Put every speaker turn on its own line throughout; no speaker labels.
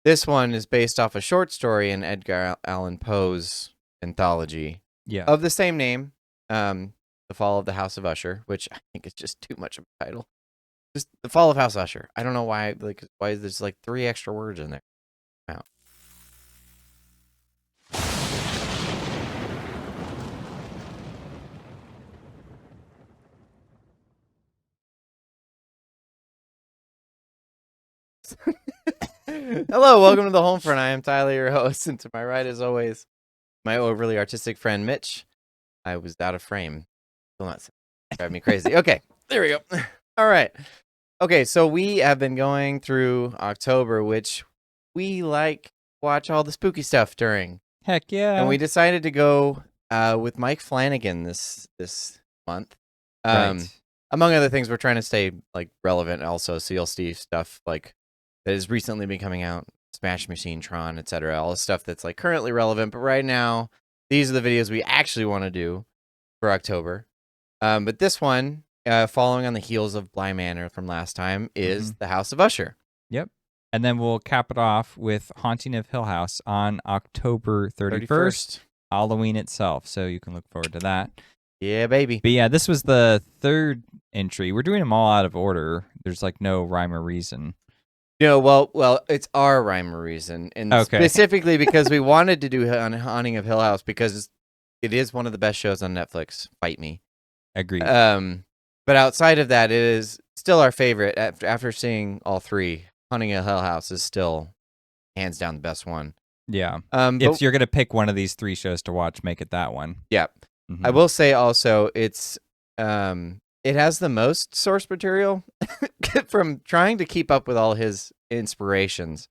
This one is based off a short story in Edgar Allan Poe's anthology of the same name, The Fall of the House of Usher, which I think is just too much of a title. Just The Fall of House Usher. I don't know why. Why is there's 3 extra words in there? Wow. Hello, welcome to the HolmFront. I am Tyler, your host, and to my right, as always, my overly artistic friend Mitch. I was out of frame. Still not driving me crazy. Okay, there we go. All right. Okay, so we have been going through October, which we watch all the spooky stuff during.
Heck yeah!
And we decided to go with Mike Flanagan this month.
Right.
Among other things, we're trying to stay relevant also, so you'll see stuff that has recently been coming out, Smash Machine, Tron, etc. All the stuff that's currently relevant. But right now, these are the videos we actually want to do for October. But this one, following on the heels of Bly Manor from last time, is The House of Usher.
Yep. And then we'll cap it off with Haunting of Hill House on October 31st, Halloween itself. So you can look forward to that.
Yeah, baby.
But yeah, this was the third entry. We're doing them all out of order. There's no rhyme or reason.
Well, it's our rhyme or reason, and specifically because we wanted to do Haunting of Hill House because it is one of the best shows on Netflix. Fight me.
Agreed.
But outside of that, it is still our favorite. After seeing all 3, Haunting of Hill House is still hands down the best one.
Yeah. If you're gonna pick one of these 3 shows to watch, make it that one.
Yeah. I will say also it's it has the most source material from trying to keep up with all his inspirations.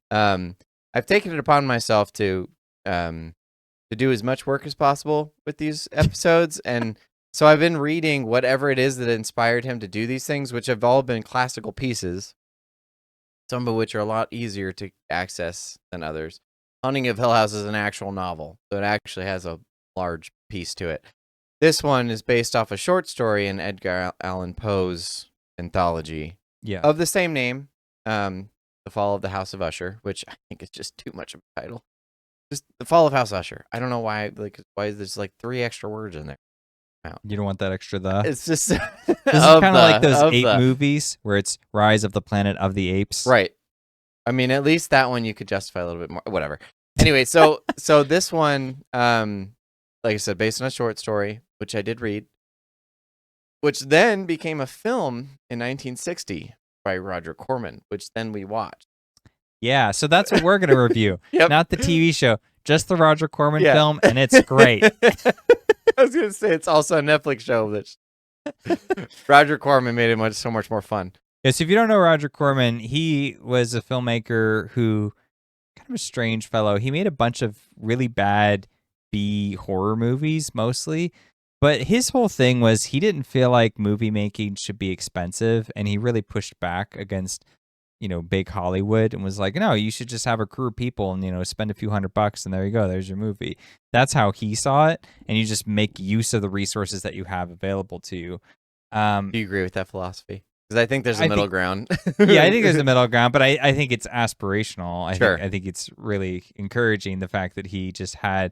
I've taken it upon myself to do as much work as possible with these episodes, and so I've been reading whatever it is that inspired him to do these things, which have all been classical pieces, some of which are a lot easier to access than others. Haunting of Hill House is an actual novel, so it actually has a large piece to it. This one is based off a short story in Edgar Allan Poe's anthology of the same name, The Fall of the House of Usher, which I think is just too much of a title. Just The Fall of House Usher. I don't know why. Why is there's 3 extra words in there? Wow.
You don't want that extra the?
It's just
this is kind of like those ape movies where it's Rise of the Planet of the Apes.
Right. I mean, at least that one you could justify a little bit more. Whatever. Anyway, so this one, like I said, based on a short story, which I did read, which then became a film in 1960 by Roger Corman, which then we watched.
Yeah, so that's what we're going to review. Not the TV show, just the Roger Corman film, and it's great.
I was going to say, it's also a Netflix show that Roger Corman made it so much more fun.
Yeah, so if you don't know Roger Corman, he was a filmmaker who, kind of a strange fellow. He made a bunch of really bad B horror movies, mostly. But his whole thing was he didn't feel like movie making should be expensive, and he really pushed back against, big Hollywood and was like, no, you should just have a crew of people and, spend a few $100 and there you go, there's your movie. That's how he saw it, and you just make use of the resources that you have available to you.
Do you agree with that philosophy? Because I think there's a middle ground.
Yeah, I think there's a middle ground, but I think it's aspirational. I think it's really encouraging, the fact that he just had,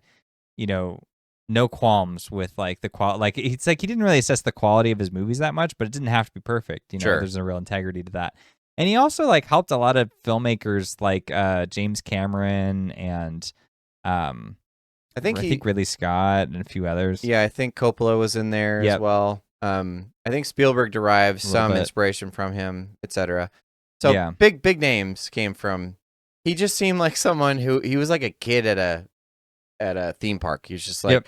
no qualms with the quality. It's he didn't really assess the quality of his movies that much, but it didn't have to be perfect. There's a real integrity to that. And he also helped a lot of filmmakers like James Cameron and I think Ridley Scott and a few others.
Yeah, I think Coppola was in there as well. I think Spielberg derives some inspiration from him, etc. So big names came from. He just seemed like someone he was like a kid at a theme park. He was just like,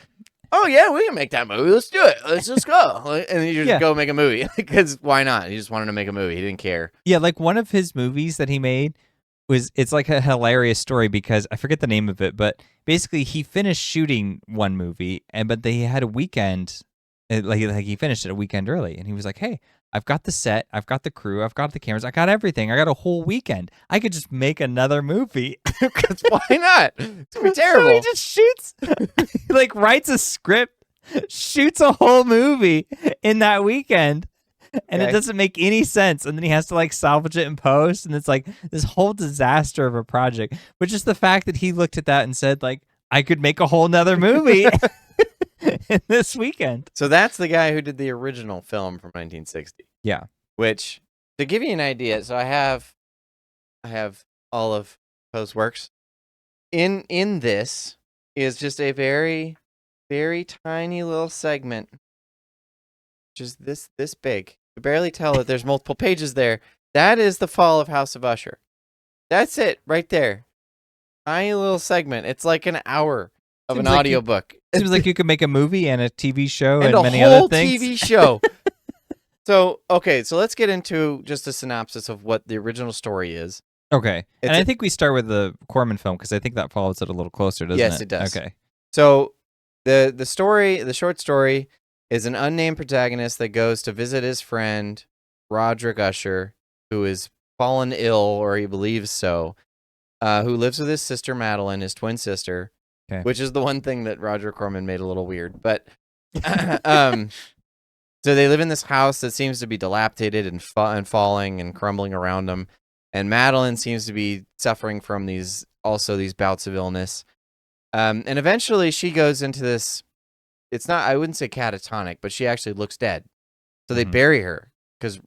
oh yeah, we can make that movie. Let's do it. Let's just go. And you just go make a movie because why not? He just wanted to make a movie. He didn't care.
Yeah, one of his movies that he made it's like a hilarious story because I forget the name of it, but basically he finished shooting one movie but they had a weekend. He finished it a weekend early, and he was like, hey, I've got the set, I've got the crew, I've got the cameras, I got everything. I got a whole weekend. I could just make another movie.
Because why not? It's gonna be terrible.
So he just shoots, writes a script, shoots a whole movie in that weekend, And it doesn't make any sense. And then he has to like salvage it in post. And it's like this whole disaster of a project. But just the fact that he looked at that and said, like, I could make a whole nother movie in this weekend.
So that's the guy who did the original film from 1960.
Yeah.
Which, to give you an idea, so I have all of Poe's works. In this is just a very, very tiny little segment. Just this big. You barely tell that there's multiple pages there. That is the fall of House of Usher. That's it right there. Tiny little segment. It's like an hour of an audiobook.
Seems like you could make a movie and a TV show
and
many
a
other
whole
things.
TV show. So let's get into just a synopsis of what the original story is.
Okay. And I think we start with the Corman film because I think that follows it a little closer, doesn't it?
Yes, it does.
Okay.
So the short story is an unnamed protagonist that goes to visit his friend Roderick Usher, who is fallen ill, or he believes so, who lives with his sister Madeline, his twin sister, which is the one thing that Roger Corman made a little weird. But so they live in this house that seems to be dilapidated and falling and crumbling around them. And Madeline seems to be suffering from these bouts of illness. And eventually she goes into this, it's not, I wouldn't say catatonic, but she actually looks dead. So they bury her because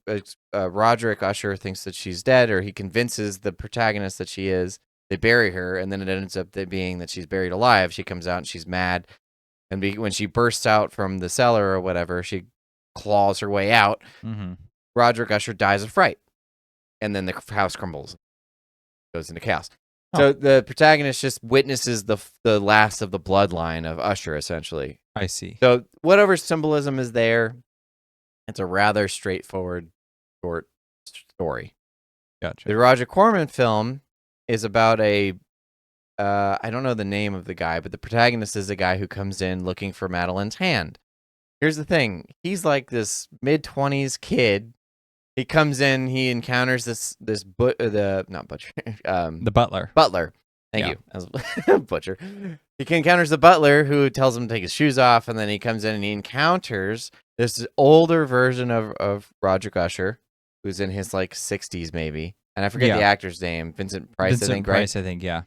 Roderick Usher thinks that she's dead, or he convinces the protagonist that she is. They bury her, and then it ends up being that she's buried alive. She comes out and she's mad. And when she bursts out from the cellar or whatever, she claws her way out. Roderick Usher dies of fright. And then the house crumbles, goes into chaos. So the protagonist just witnesses the last of the bloodline of Usher, essentially.
I see.
So whatever symbolism is there, it's a rather straightforward, short story.
Gotcha.
The Roger Corman film is about I don't know the name of the guy, but the protagonist is a guy who comes in looking for Madeline's hand. Here's the thing. He's like this mid-20s kid. He comes in, he encounters the butler. Butler. Thank you. As butcher. He encounters the butler who tells him to take his shoes off, and then he comes in and he encounters this older version of Roderick Usher, who's in his like 60s maybe. And I forget the actor's name, Vincent Price, I think, right?
I think, yeah.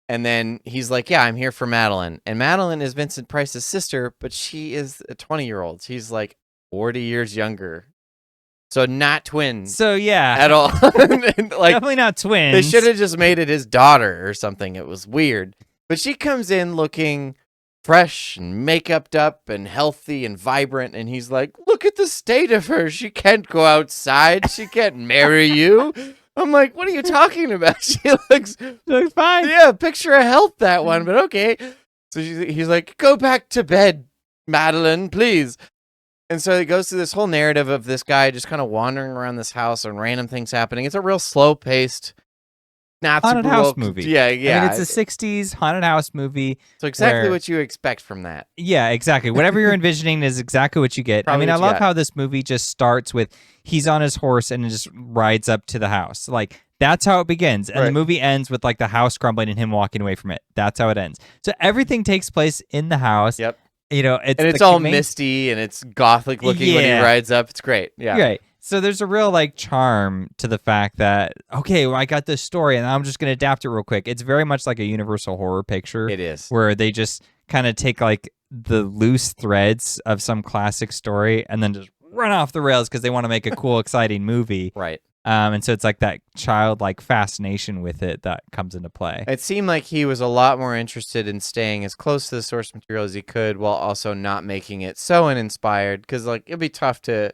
And then he's like, yeah, I'm here for Madeline. And Madeline is Vincent Price's sister, but she is a 20-year-old. She's like 40 years younger. So not twins.
So yeah.
At all. Like,
definitely not twins.
They should have just made it his daughter or something. It was weird. But she comes in looking fresh and make-upped up and healthy and vibrant. And he's like, look at the state of her. She can't go outside. She can't marry you. I'm like, what are you talking about? She looks
fine.
Yeah, picture of health, that one, but okay. So he's like, go back to bed, Madeline, please. And so it goes through this whole narrative of this guy just kind of wandering around this house and random things happening. It's a real slow-paced, not
haunted
super
house movie.
Yeah.
I mean, it's a 60s haunted house movie.
So exactly what you expect from that.
Yeah, exactly. Whatever you're envisioning is exactly what you get.
Probably
I love how this movie just starts with he's on his horse and just rides up to the house. Like, that's how it begins. And the movie ends with like the house crumbling and him walking away from it. That's how it ends. So everything takes place in the house.
Yep.
You know,
it's all misty and it's gothic looking when he rides up. It's great. Yeah.
Right. So there's a real like charm to the fact that, okay, well, I got this story and I'm just going to adapt it real quick. It's very much like a Universal horror picture.
It is.
Where they just kind of take like the loose threads of some classic story and then just run off the rails because they want to make a cool, exciting movie.
Right.
And so it's like that childlike fascination with it that comes into play.
It seemed like he was a lot more interested in staying as close to the source material as he could while also not making it so uninspired, because like it'd be tough to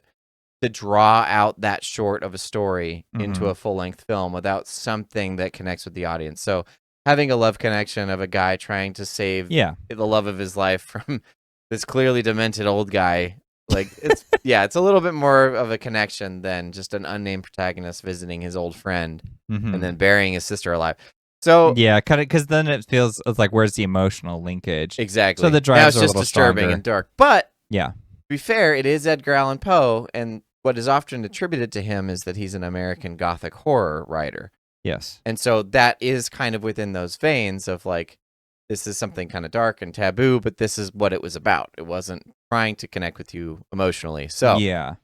draw out that short of a story into a full-length film without something that connects with the audience. So having a love connection of a guy trying to save the love of his life from this clearly demented old guy, like it's it's a little bit more of a connection than just an unnamed protagonist visiting his old friend and then burying his sister alive. So
yeah, kind of, because then it feels like where's the emotional linkage?
Exactly.
So the drives
now it's just disturbing
stronger.
And dark. But
yeah,
to be fair, it is Edgar Allan Poe, and what is often attributed to him is that he's an American Gothic horror writer.
Yes.
And so that is kind of within those veins of like, this is something kind of dark and taboo, but this is what it was about. It wasn't trying to connect with you emotionally. So
yeah.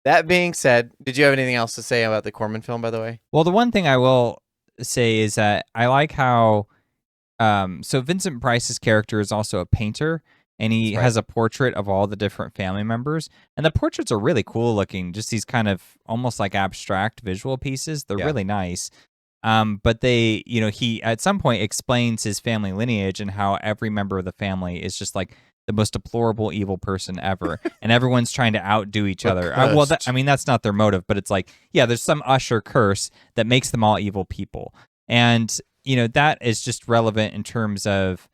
That being said, did you have anything else to say about the Corman film, by the way?
Well, the one thing I will say is that I like how so Vincent Price's character is also a painter, and he has a portrait of all the different family members, and the portraits are really cool looking. Just these kind of almost like abstract visual pieces. They're really nice. But they, he at some point explains his family lineage and how every member of the family is just like the most deplorable evil person ever, and everyone's trying to outdo each other. That's not their motive, but it's like, yeah, there's some Usher curse that makes them all evil people, and that is just relevant in terms of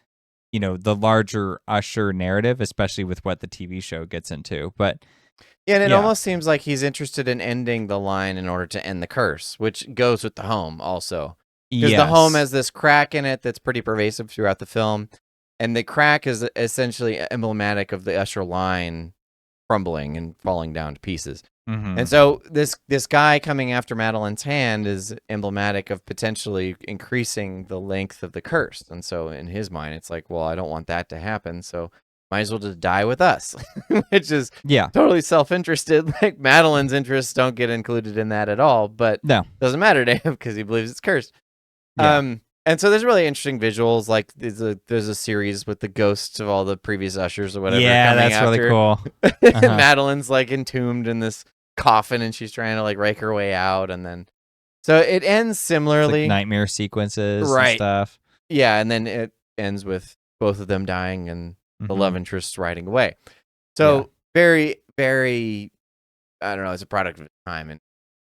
the larger Usher narrative, especially with what the TV show gets into. But
yeah, and it almost seems like he's interested in ending the line in order to end the curse, which goes with the home also. Because the home has this crack in it that's pretty pervasive throughout the film. And the crack is essentially emblematic of the Usher line crumbling and falling down to pieces.
Mm-hmm.
And so this guy coming after Madeline's hand is emblematic of potentially increasing the length of the curse. And so in his mind, it's like, well, I don't want that to happen, so might as well just die with us, which is totally self-interested. Like Madeline's interests don't get included in that at all, but doesn't matter to him because he believes it's cursed.
Yeah.
And so there's really interesting visuals. Like there's a series with the ghosts of all the previous Ushers or whatever.
Yeah,
coming
that's
after.
really cool.
Madeline's like entombed in this coffin, and she's trying to like rake her way out, and then so it ends similarly.
Like nightmare sequences and stuff.
Yeah, and then it ends with both of them dying and the love interests riding away. So very, very, I don't know, it's a product of its time in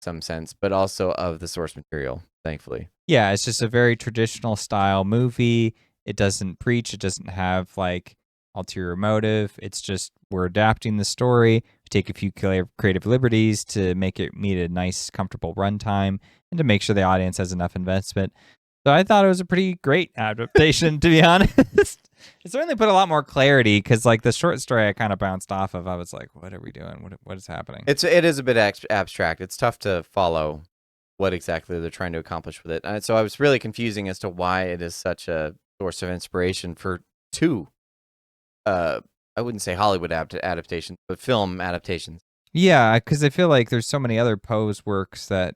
some sense, but also of the source material, thankfully.
Yeah, it's just a very traditional style movie. It doesn't preach. It doesn't have like ulterior motive. It's just we're adapting the story. We take a few creative liberties to make it meet a nice, comfortable runtime and to make sure the audience has enough investment. So I thought it was a pretty great adaptation, to be honest. It certainly put a lot more clarity because, like, the short story I kind of bounced off of, I was like, what are we doing? What is happening?
It is a bit abstract. It's tough to follow what exactly they're trying to accomplish with it. So I was really confusing as to why it is such a source of inspiration for two, I wouldn't say Hollywood adaptations, but film adaptations.
Yeah, because I feel like there's so many other Poe's works that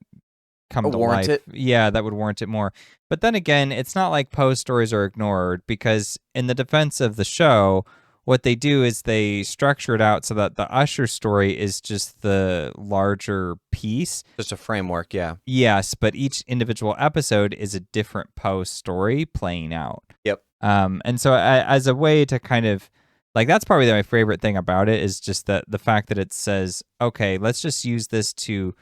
come to
warrant
life.
It?
Yeah, that would warrant it more. But then again, it's not like Poe's stories are ignored because in the defense of the show, what they do is they structure it out so that the Usher story is just the larger piece.
Just a framework, yeah.
Yes, but each individual episode is a different Poe story playing out.
Yep.
And so as a way to kind of, like, that's probably my favorite thing about it is just that the fact that it says, okay, let's just use this to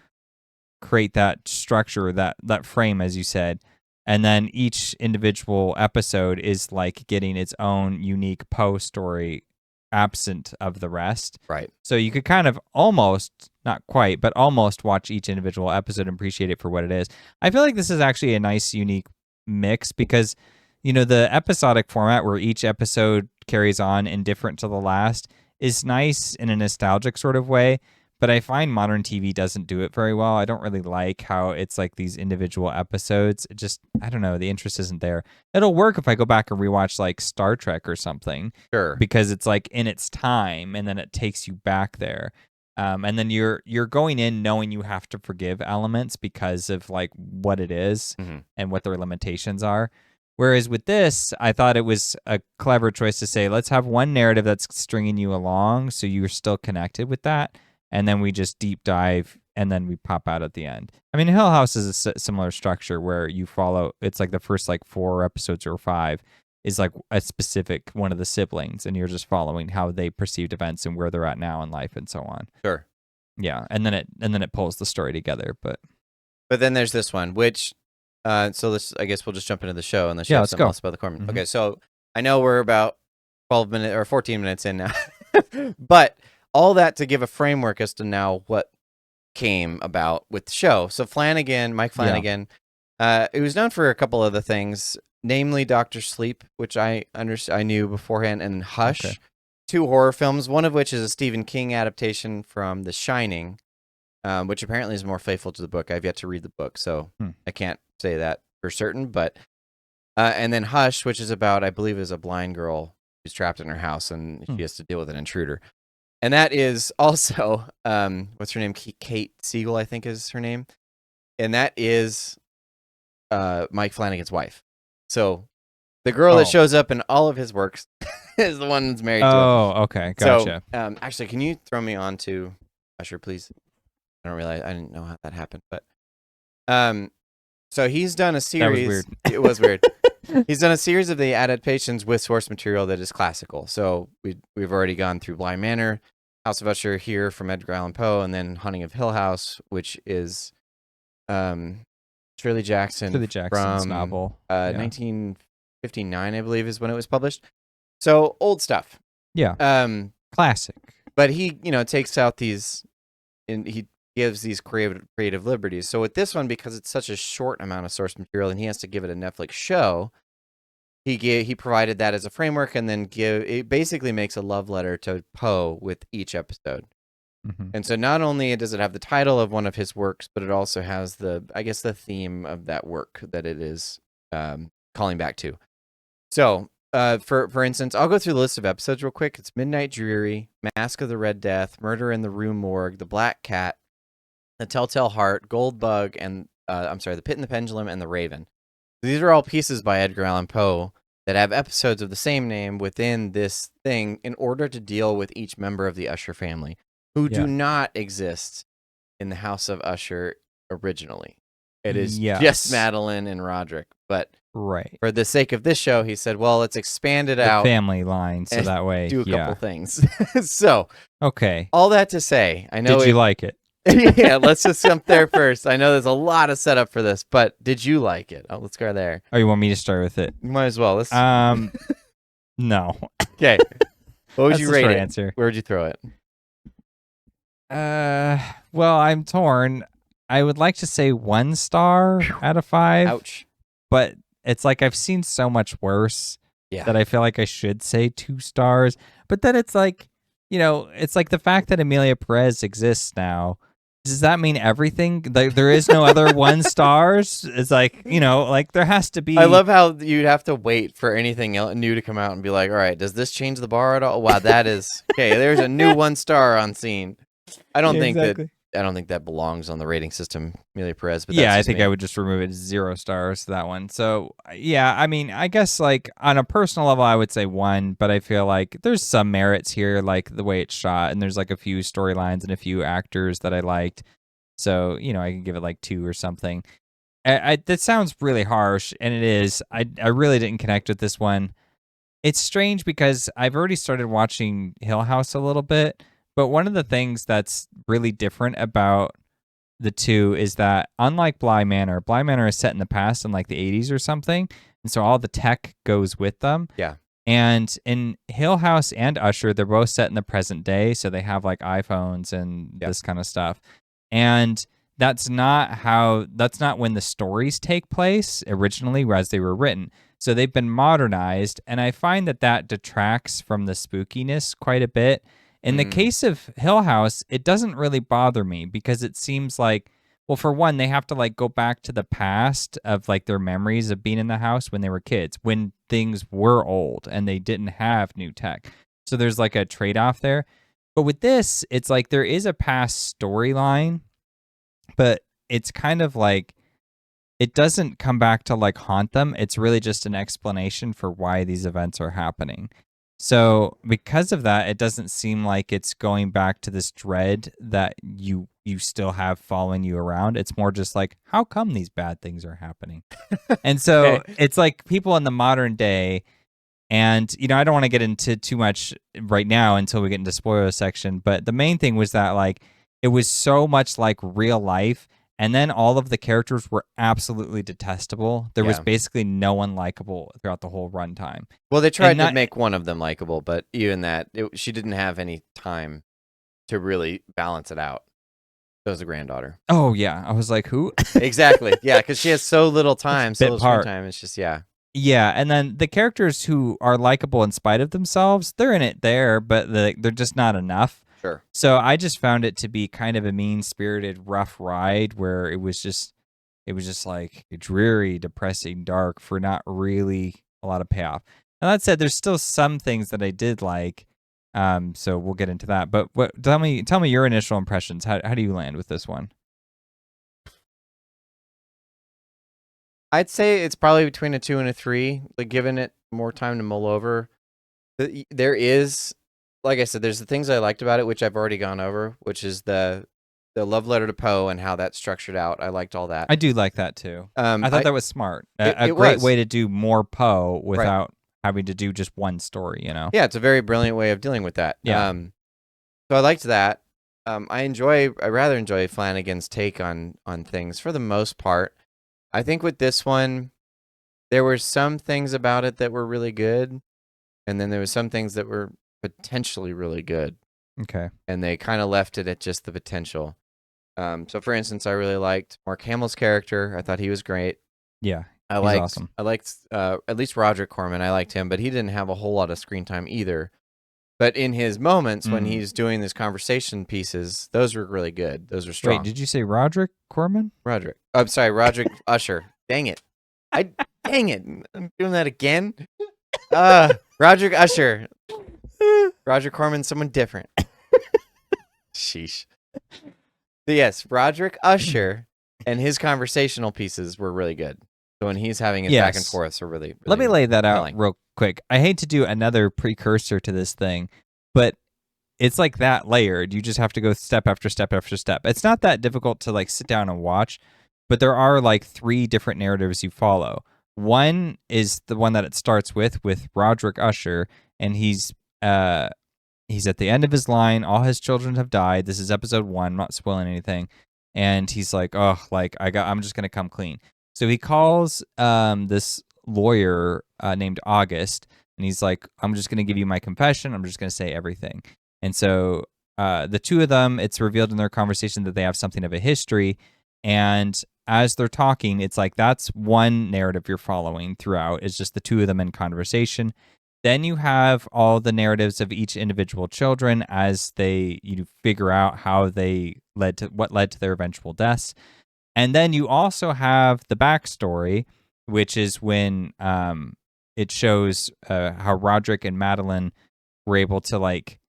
create that structure, that frame, as you said. And then each individual episode is like getting its own unique Poe story absent of the rest.
Right.
So you could kind of almost, not quite, but almost watch each individual episode and appreciate it for what it is. I feel like this is actually a nice, unique mix because, the episodic format where each episode carries on indifferent to the last is nice in a nostalgic sort of way. But I find modern TV doesn't do it very well. I don't really like how it's like these individual episodes. It just, I don't know, the interest isn't there. It'll work if I go back and rewatch like Star Trek or something.
Sure.
Because it's like in its time and then it takes you back there. And then you're going in knowing you have to forgive elements because of like what it is and what their limitations are. Whereas with this, I thought it was a clever choice to say, let's have one narrative that's stringing you along so you're still connected with that. And then we just deep dive, and then we pop out at the end. I mean, Hill House is a similar structure where you follow. It's like the first like 4 episodes or 5 is like a specific one of the siblings, and you're just following how they perceived events and where they're at now in life and so on.
Sure.
Yeah, and then it pulls the story together. But
then there's this one, which so this I guess we'll just jump into the show and
let's go.
Else about the Corman. Okay, so I know we're about 12 minutes or 14 minutes in now, but. All that to give a framework as to now what came about with the show. So Mike Flanagan, he was known for a couple other things, namely Dr. Sleep, which I knew beforehand, and Hush, 2 horror films, one of which is a Stephen King adaptation from The Shining, which apparently is more faithful to the book. I've yet to read the book, so I can't say that for certain. But and then Hush, which is about, I believe, is a blind girl who's trapped in her house and she has to deal with an intruder. And that is also what's her name? Kate Siegel, I think is her name. And that is Mike Flanagan's wife. So the girl that shows up in all of his works is the one that's married to him.
Oh, okay. Gotcha.
So, actually, can you throw me on to Usher, please? I don't realize, I didn't know how that happened, but so he's done a series.
That was weird.
It was weird. He's done a series of the adaptations with source material that is classical. So we've already gone through Bly Manor, House of Usher here from Edgar Allan Poe, and then Haunting of Hill House, which is Shirley Jackson's from
novel.
1959, I believe, is when it was published. So old stuff.
Yeah. Classic.
But he, takes out these, and he gives these creative liberties. So with this one, because it's such a short amount of source material, and he has to give it a Netflix show, he provided that as a framework, and then it basically makes a love letter to Poe with each episode. Mm-hmm. And so not only does it have the title of one of his works, but it also has the theme of that work that it is calling back to. So for instance, I'll go through the list of episodes real quick. It's Midnight Dreary, Mask of the Red Death, Murder in the Rue Morgue, The Black Cat, The Telltale Heart, Gold Bug, and The Pit and the Pendulum, and The Raven. These are all pieces by Edgar Allan Poe that have episodes of the same name within this thing in order to deal with each member of the Usher family, who do not exist in the House of Usher originally. It is just Madeline and Roderick. But for the sake of this show, he said, well, let's expand it out.
Family line, so that way.
Do a couple things. So,
okay.
All that to say, I know.
Did you like it?
Yeah, let's just jump there first. I know there's a lot of setup for this, but did you like it? Oh, let's go there.
Oh, you want me to start with it?
Might as well. Let's...
No.
Okay. What would you rate it?
Answer.
Where would you throw it?
Well, I'm torn. I would like to say 1 star out of 5.
Ouch.
But it's like I've seen so much worse that I feel like I should say 2 stars. But then it's like, it's like the fact that Amelia Perez exists now. Does that mean everything? Like there is no other 1 stars? It's like, like there has to be.
I love how you'd have to wait for anything new to come out and be like, all right, does this change the bar at all? Wow, that is okay. There's a new 1 star on scene. I don't think that belongs on the rating system, Amelia Perez. But
I think I would just remove it as 0 stars to that one. So I mean, I guess like on a personal level, I would say 1, but I feel like there's some merits here, like the way it's shot, and there's like a few storylines and a few actors that I liked. So I can give it like 2 or something. That sounds really harsh, and it is. I really didn't connect with this one. It's strange because I've already started watching Hill House a little bit. But one of the things that's really different about the two is that unlike Bly Manor is set in the past in like the 80s or something. And so all the tech goes with them.
Yeah.
And in Hill House and Usher, they're both set in the present day. So they have like iPhones and this kind of stuff. And that's not when the stories take place originally as they were written. So they've been modernized. And I find that detracts from the spookiness quite a bit. In the case of Hill House, it doesn't really bother me because it seems like, well, for one, they have to like go back to the past of like their memories of being in the house when they were kids, when things were old and they didn't have new tech. So there's like a trade-off there. But with this, it's like there is a past storyline, but it's kind of like it doesn't come back to like haunt them. It's really just an explanation for why these events are happening. So because of that, it doesn't seem like it's going back to this dread that you still have following you around. It's more just like, how come these bad things are happening? And so it's like people in the modern day, and I don't want to get into too much right now until we get into spoiler section, but the main thing was that like it was so much like real life. And then all of the characters were absolutely detestable. There was basically no one likable throughout the whole runtime.
Well, they tried to make one of them likable, but even that, she didn't have any time to really balance it out. That was the granddaughter.
Oh, yeah. I was like, who?
Exactly. Yeah, because she has so little time, so little screen time. It's just,
Yeah, and then the characters who are likable in spite of themselves, they're in it there, but they're just not enough.
Sure.
So I just found it to be kind of a mean-spirited, rough ride where it was just like dreary, depressing, dark for not really a lot of payoff. Now that said, there's still some things that I did like. So we'll get into that. But tell me your initial impressions. How do you land with this one?
I'd say it's probably between a 2 and a 3, like giving it more time to mull over. There is, like I said, there's the things I liked about it, which I've already gone over, which is the love letter to Poe and how that's structured out. I liked all that.
I do like that too. I thought that was smart. A
It
great
was.
way to do more Poe without having to do just one story, you know?
Yeah, it's a very brilliant way of dealing with that.
Yeah.
So I liked that. I rather enjoy Flanagan's take on things for the most part. I think with this one, there were some things about it that were really good, and then there were some things that were potentially really good.
Okay.
And they kind of left it at just the potential. So for instance, I really liked Mark Hamill's character. I thought he was great.
Yeah.
He's
awesome.
I liked at least Roderick Corman. I liked him, but he didn't have a whole lot of screen time either. But in his moments when he's doing these conversation pieces, those were really good. Those were strong.
Wait, did you say Roderick Corman?
Roderick. Oh, I'm sorry, Roderick Usher. Dang it. Dang it. I'm doing that again. Roderick Usher. Roger Corman, someone different. Sheesh. But yes, Roderick Usher and his conversational pieces were really good. So when he's having his back and forths are really
Let me lay that out real quick. I hate to do another precursor to this thing, but it's like that layered. You just have to go step after step after step. It's not that difficult to like sit down and watch, but there are like 3 different narratives you follow. One is the one that it starts with Roderick Usher, and he's at the end of his line. All his children have died. This is episode 1. I'm not spoiling anything. And he's like, oh, like I'm just gonna come clean. So he calls this lawyer named August, and he's like, I'm just gonna give you my confession. I'm just gonna say everything. And so the 2 of them, it's revealed in their conversation that they have something of a history. And as they're talking, it's like that's one narrative you're following throughout. It's just the 2 of them in conversation. Then you have all the narratives of each individual children as you figure out how they led to their eventual deaths. And then you also have the backstory, which is when it shows how Roderick and Madeline were able to like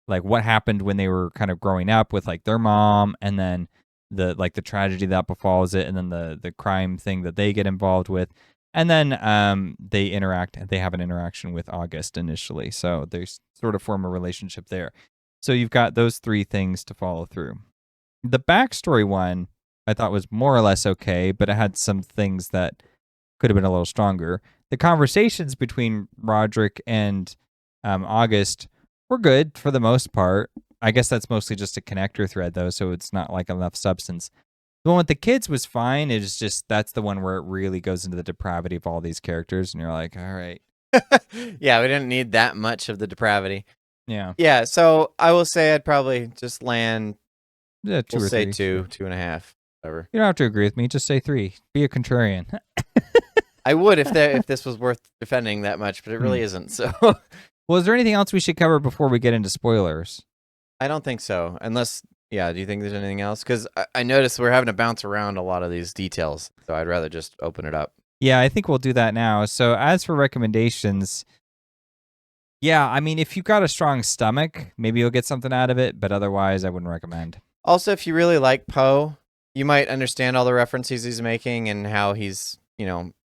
what happened when they were kind of growing up with like their mom, and then the tragedy that befalls it, and then the crime thing that they get involved with. And then they have an interaction with August initially. So they sort of form a relationship there. So you've got those 3 things to follow through. The backstory one I thought was more or less okay, but it had some things that could have been a little stronger. The conversations between Roderick and August were good for the most part. I guess that's mostly just a connector thread, though, so it's not like enough substance. The one with the kids was fine. It's just that's the one where it really goes into the depravity of all these characters, and you're like, all right.
Yeah, we didn't need that much of the depravity.
Yeah.
Yeah, so I will say I'd probably just land.
Yeah, 2 or 3.
Say 2, 2.5, whatever.
You don't have to agree with me. Just say 3. Be a contrarian.
I would if this was worth defending that much, but it really isn't. So,
well, is there anything else we should cover before we get into spoilers?
I don't think so. Unless, do you think there's anything else? Because I noticed we're having to bounce around a lot of these details, so I'd rather just open it up.
Yeah, I think we'll do that now. So as for recommendations, yeah, I mean, if you've got a strong stomach, maybe you'll get something out of it, but otherwise I wouldn't recommend.
Also, if you really like Poe, you might understand all the references he's making and how he's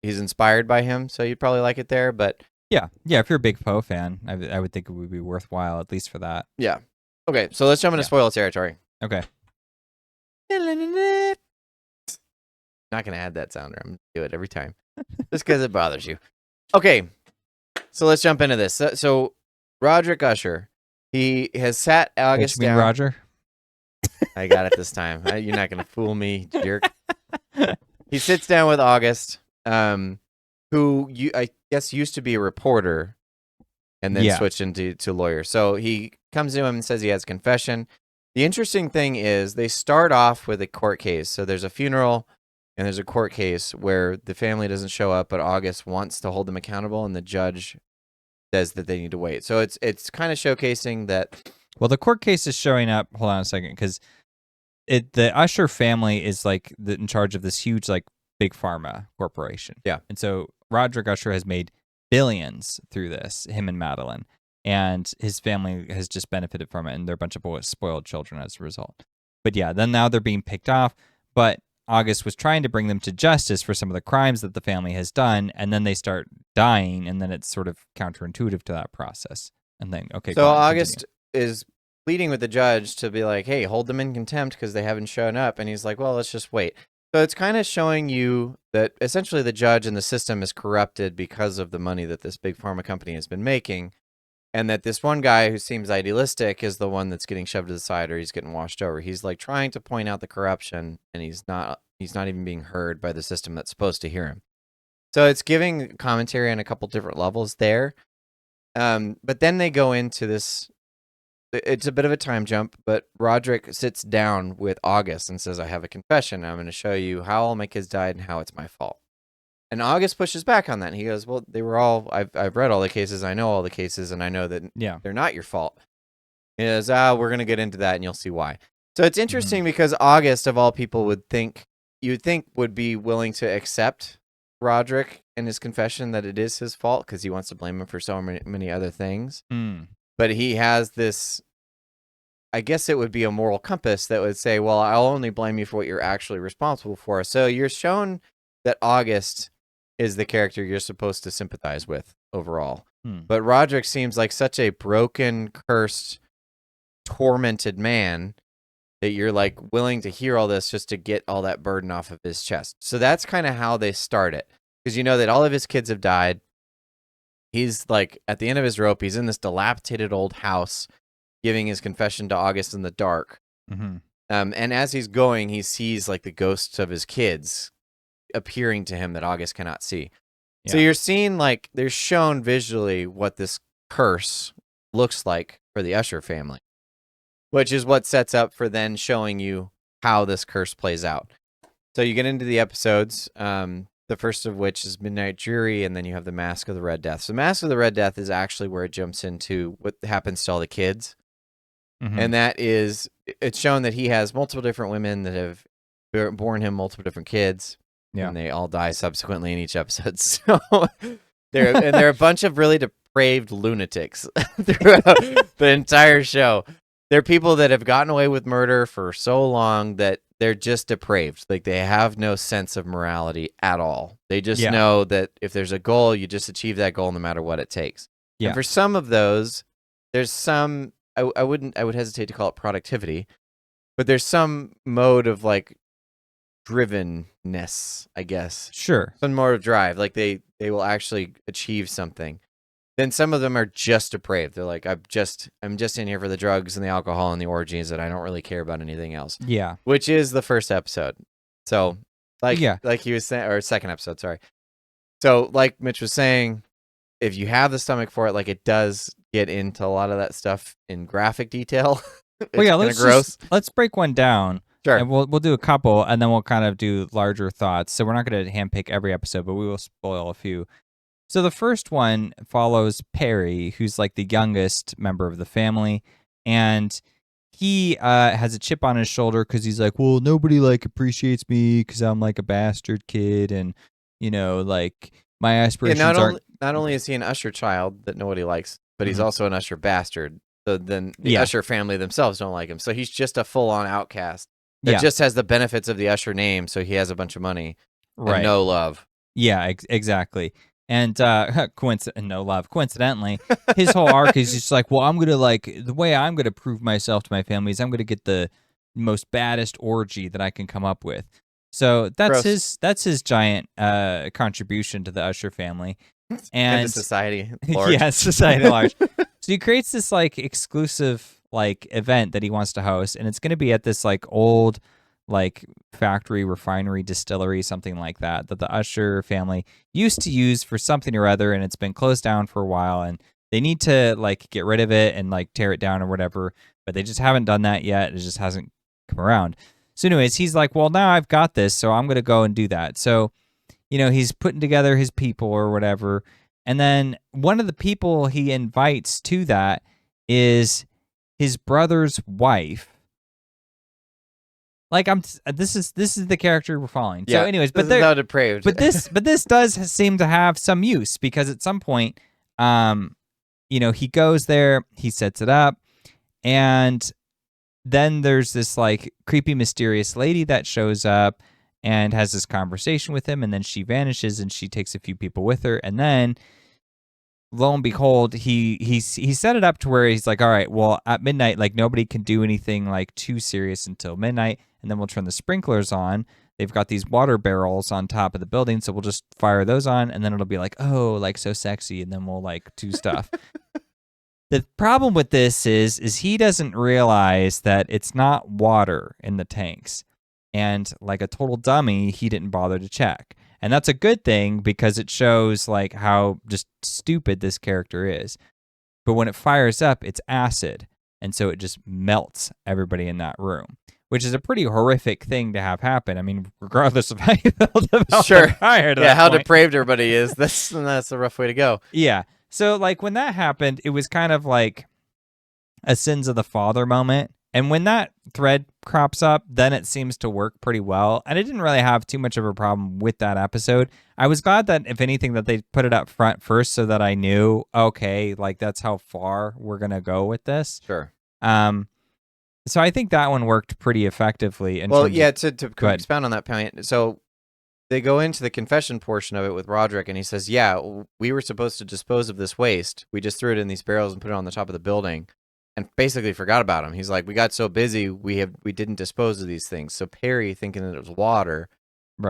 inspired by him, so you'd probably like it there, but...
Yeah, if you're a big Poe fan, I would think it would be worthwhile, at least for that.
Yeah. Okay, so let's jump into spoiler territory.
Okay.
Not going to add that sounder. I'm going to do it every time. Just because it bothers you. Okay, so let's jump into this. So Roderick Usher, he has sat August down.
Roger?
I got it this time. You're not going to fool me, jerk. He sits down with August, who I guess used to be a reporter and then switched into lawyer. So he comes to him and says he has confession. The interesting thing is they start off with a court case. So there's a funeral and there's a court case where the family doesn't show up, but August wants to hold them accountable, and the judge says that they need to wait. So it's kind of showcasing that.
Well, the court case is showing up. Hold on a second, because the Usher family is like in charge of this huge like big pharma corporation.
Yeah,
and so Roderick Usher has made billions through this. Him and Madeline. and his family has just benefited from it, and they're a bunch of spoiled children as a result. But yeah, then now they're being picked off, but August was trying to bring them to justice for some of the crimes that the family has done, and then they start dying, and then it's sort of counterintuitive to that process. And then, okay,
so August is pleading with the judge to be like, hey, hold them in contempt because they haven't shown up. And he's like, well, let's just wait. So it's kind of showing you that essentially the judge and the system is corrupted because of the money that this big pharma company has been making. And that this one guy who seems idealistic is the one that's getting shoved to the side, or he's getting washed over. He's like trying to point out the corruption, and he's not even being heard by the system that's supposed to hear him. So it's giving commentary on a couple different levels there. But then they go into this. It's a bit of a time jump, but Roderick sits down with August and says, I have a confession. I'm going to show you how all my kids died and how it's my fault. And August pushes back on that. And he goes, well, they were all, I've read all the cases. I know all the cases, and I know that they're not your fault. He goes, we're going to get into that, and you'll see why. So it's interesting because August, of all people, you'd think would be willing to accept Roderick and his confession that it is his fault because he wants to blame him for so many other things. But he has this, I guess it would be a moral compass that would say, well, I'll only blame you for what you're actually responsible for. So you're shown that August is the character you're supposed to sympathize with overall. But Roderick seems like such a broken, cursed, tormented man that you're like willing to hear all this just to get all that burden off of his chest. So that's kind of how they start it. Because you know that all of his kids have died. He's like at the end of his rope. He's in this dilapidated old house giving his confession to August in the dark. And as he's going, he sees like the ghosts of his kids appearing to him that August cannot see. So you're seeing like they're shown visually what this curse looks like for the Usher family, which is what sets up for then showing you how this curse plays out. So you get into the episodes, the first of which is Midnight Jury, and then you have the Mask of the Red Death. So Mask of the Red Death is actually where it jumps into what happens to all the kids. And that is, it's shown that he has multiple different women that have borne him multiple different kids. And they all die subsequently in each episode. So they're a bunch of really depraved lunatics throughout the entire show. They're people that have gotten away with murder for so long that they're just depraved. Like they have no sense of morality at all. They just know that if there's a goal, you just achieve that goal no matter what it takes. And for some of those, there's some, I would hesitate to call it productivity, but there's some mode of like drivenness, I guess.
Sure.
Some mode of drive. Like they will actually achieve something. Then some of them are just depraved. They're like, I'm just in here for the drugs and the alcohol and the orgies, and I don't really care about anything else.
Yeah.
Which is the first episode. So like he was saying, or second episode, sorry. So like Mitch was saying, if you have the stomach for it, like it does get into a lot of that stuff in graphic detail.
Well, yeah, let's break one down.
Sure.
And we'll do a couple, and then we'll kind of do larger thoughts. So we're not going to handpick every episode, but we will spoil a few. So the first one follows Perry, who's like the youngest member of the family, and he has a chip on his shoulder because he's like, well, nobody like appreciates me because I'm like a bastard kid, and you know, like my aspirations aren't.
Not only is he an Usher child that nobody likes, but he's also an Usher bastard. So then the Usher family themselves don't like him. So he's just a full-on outcast that just has the benefits of the Usher name. So he has a bunch of money and no love.
Yeah, exactly. And no love. Coincidentally, his whole arc is just like, well, I'm gonna the way I'm gonna prove myself to my family is I'm gonna get the most baddest orgy that I can come up with. So that's his giant contribution to the Usher family and
society. Large.
Yeah, society large. So he creates this like exclusive like event that he wants to host, and it's gonna be at this like old like factory, refinery, distillery, something like that the Usher family used to use for something or other, and it's been closed down for a while, and they need to like get rid of it and like tear it down or whatever, but they just haven't done that yet. It just hasn't come around. So anyways, he's like, well, now I've got this, so I'm gonna go and do that. So you know, he's putting together his people or whatever, and then one of the people he invites to that is his brother's wife. Like this is the character we're following.
Yeah,
so anyways,
but they're so depraved.
But this does seem to have some use because at some point, he goes there, he sets it up, and then there's this like creepy, mysterious lady that shows up and has this conversation with him, and then she vanishes and she takes a few people with her, and then lo and behold, he set it up to where he's like, all right, well, at midnight, like nobody can do anything like too serious until midnight, and then we'll turn the sprinklers on. They've got these water barrels on top of the building, so we'll just fire those on, and then it'll be like, oh, like so sexy, and then we'll like do stuff. The problem with this is he doesn't realize that it's not water in the tanks, and like a total dummy, he didn't bother to check. And that's a good thing because it shows like how just stupid this character is. But when it fires up, it's acid. And so it just melts everybody in that room, which is a pretty horrific thing to have happen. I mean, regardless of how you felt about
sure.
the fire.
Yeah, how depraved everybody is. That's a rough way to go.
Yeah. So like when that happened, it was kind of like a sins of the father moment. And when that thread crops up, then it seems to work pretty well. And I didn't really have too much of a problem with that episode. I was glad that, if anything, that they put it up front first so that I knew, okay, like that's how far we're going to go with this.
Sure.
So I think that one worked pretty effectively.
Well, yeah, to expound on that point. So they go into the confession portion of it with Roderick, and he says, yeah, we were supposed to dispose of this waste. We just threw it in these barrels and put it on the top of the building. And basically forgot about him. He's like, we got so busy, we didn't dispose of these things. So Perry, thinking that it was water,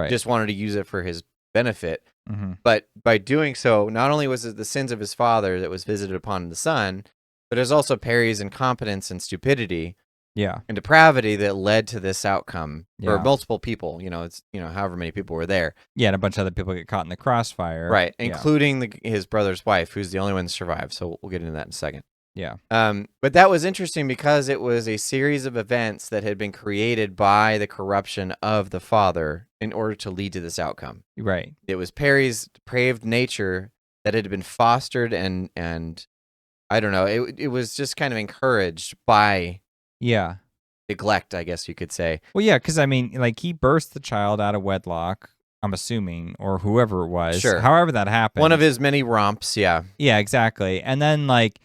just wanted to use it for his benefit.
Mm-hmm.
But by doing so, not only was it the sins of his father that was visited upon the son, but it was also Perry's incompetence and stupidity, and depravity that led to this outcome for multiple people. It's however many people were there.
Yeah, and a bunch of other people get caught in the crossfire,
right? Including his brother's wife, who's the only one to survive. So we'll get into that in a second.
Yeah.
But that was interesting because it was a series of events that had been created by the corruption of the father in order to lead to this outcome.
Right.
It was Perry's depraved nature that had been fostered and I don't know, it was just kind of encouraged by neglect, I guess you could say.
Well, yeah, because I mean, like he birthed the child out of wedlock, I'm assuming, or whoever it was.
Sure.
However that happened.
One of his many romps, yeah.
Yeah, exactly. And then like,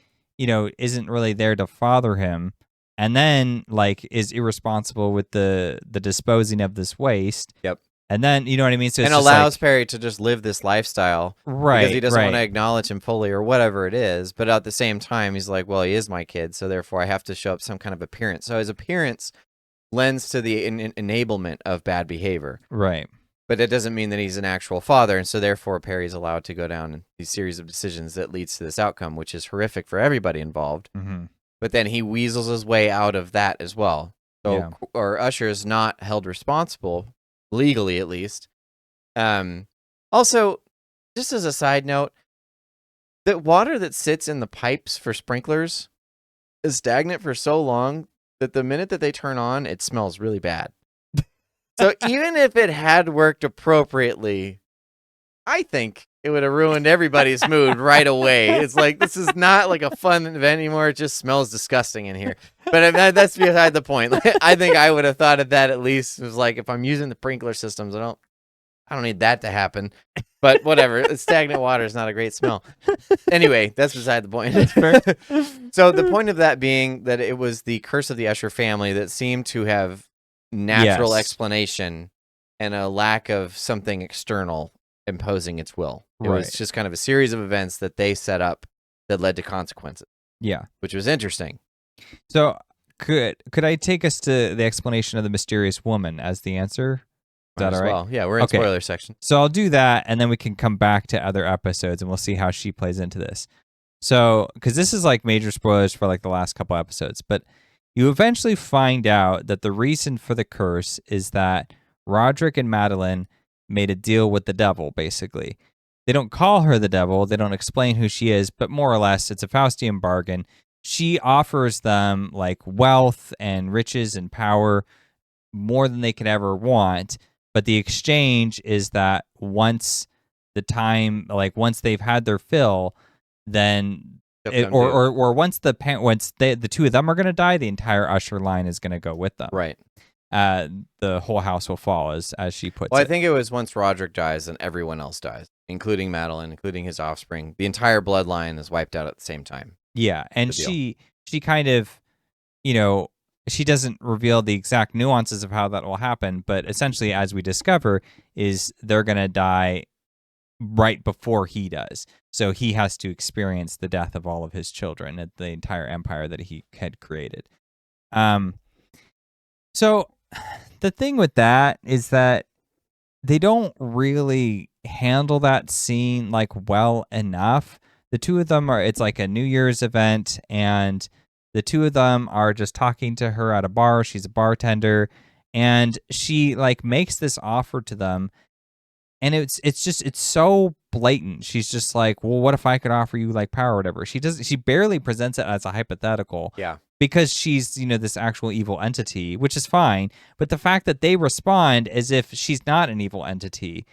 isn't really there to father him, and then like is irresponsible with the disposing of this waste.
Yep.
And then you know what I mean. So
and
it's
allows
like,
Perry to just live this lifestyle,
right?
Because he doesn't want to acknowledge him fully or whatever it is. But at the same time, he's like, well, he is my kid, so therefore I have to show up some kind of appearance. So his appearance lends to the enablement of bad behavior,
right?
But it doesn't mean that he's an actual father, and so therefore Perry's allowed to go down these series of decisions that leads to this outcome, which is horrific for everybody involved.
Mm-hmm.
But then he weasels his way out of that as well. So, or Usher is not held responsible, legally at least. Also, just as a side note, the water that sits in the pipes for sprinklers is stagnant for so long that the minute that they turn on, it smells really bad. So even if it had worked appropriately, I think it would have ruined everybody's mood right away. It's like, this is not like a fun event anymore. It just smells disgusting in here. But that's beside the point. I think I would have thought of that at least. It was like, if I'm using the sprinkler systems, I don't need that to happen. But whatever. Stagnant water is not a great smell. Anyway, that's beside the point. So the point of that being that it was the curse of the Usher family that seemed to have natural explanation and a lack of something external imposing its will. It was just kind of a series of events that they set up that led to consequences.
Yeah.
Which was interesting.
So could I take us to the explanation of the mysterious woman as the answer? Is that all right?
Well, yeah, we're in spoiler section.
So I'll do that, and then we can come back to other episodes, and we'll see how she plays into this. So, because this is like major spoilers for like the last couple episodes, but you eventually find out that the reason for the curse is that Roderick and Madeline made a deal with the devil, basically. They don't call her the devil, they don't explain who she is, but more or less, it's a Faustian bargain. She offers them like wealth and riches and power more than they could ever want, but the exchange is that once they've had their fill, then once the two of them are going to die, the entire Usher line is going to go with them.
Right.
the whole house will fall, as she puts
Well,
it.
I think it was once Roderick dies, then everyone else dies, including Madeline, including his offspring. The entire bloodline is wiped out at the same time.
Yeah, and she kind of, she doesn't reveal the exact nuances of how that will happen, but essentially, as we discover, is they're going to die right before he does. So he has to experience the death of all of his children and the entire empire that he had created. So the thing with that is that they don't really handle that scene well enough. The two of them it's like a New Year's event, and the two of them are just talking to her at a bar. She's a bartender, and she makes this offer to them, and it's so blatant. She's just like, well, what if I could offer you power or whatever? She barely presents it as a hypothetical.
Yeah.
Because she's, this actual evil entity, which is fine. But the fact that they respond as if she's not an evil entity.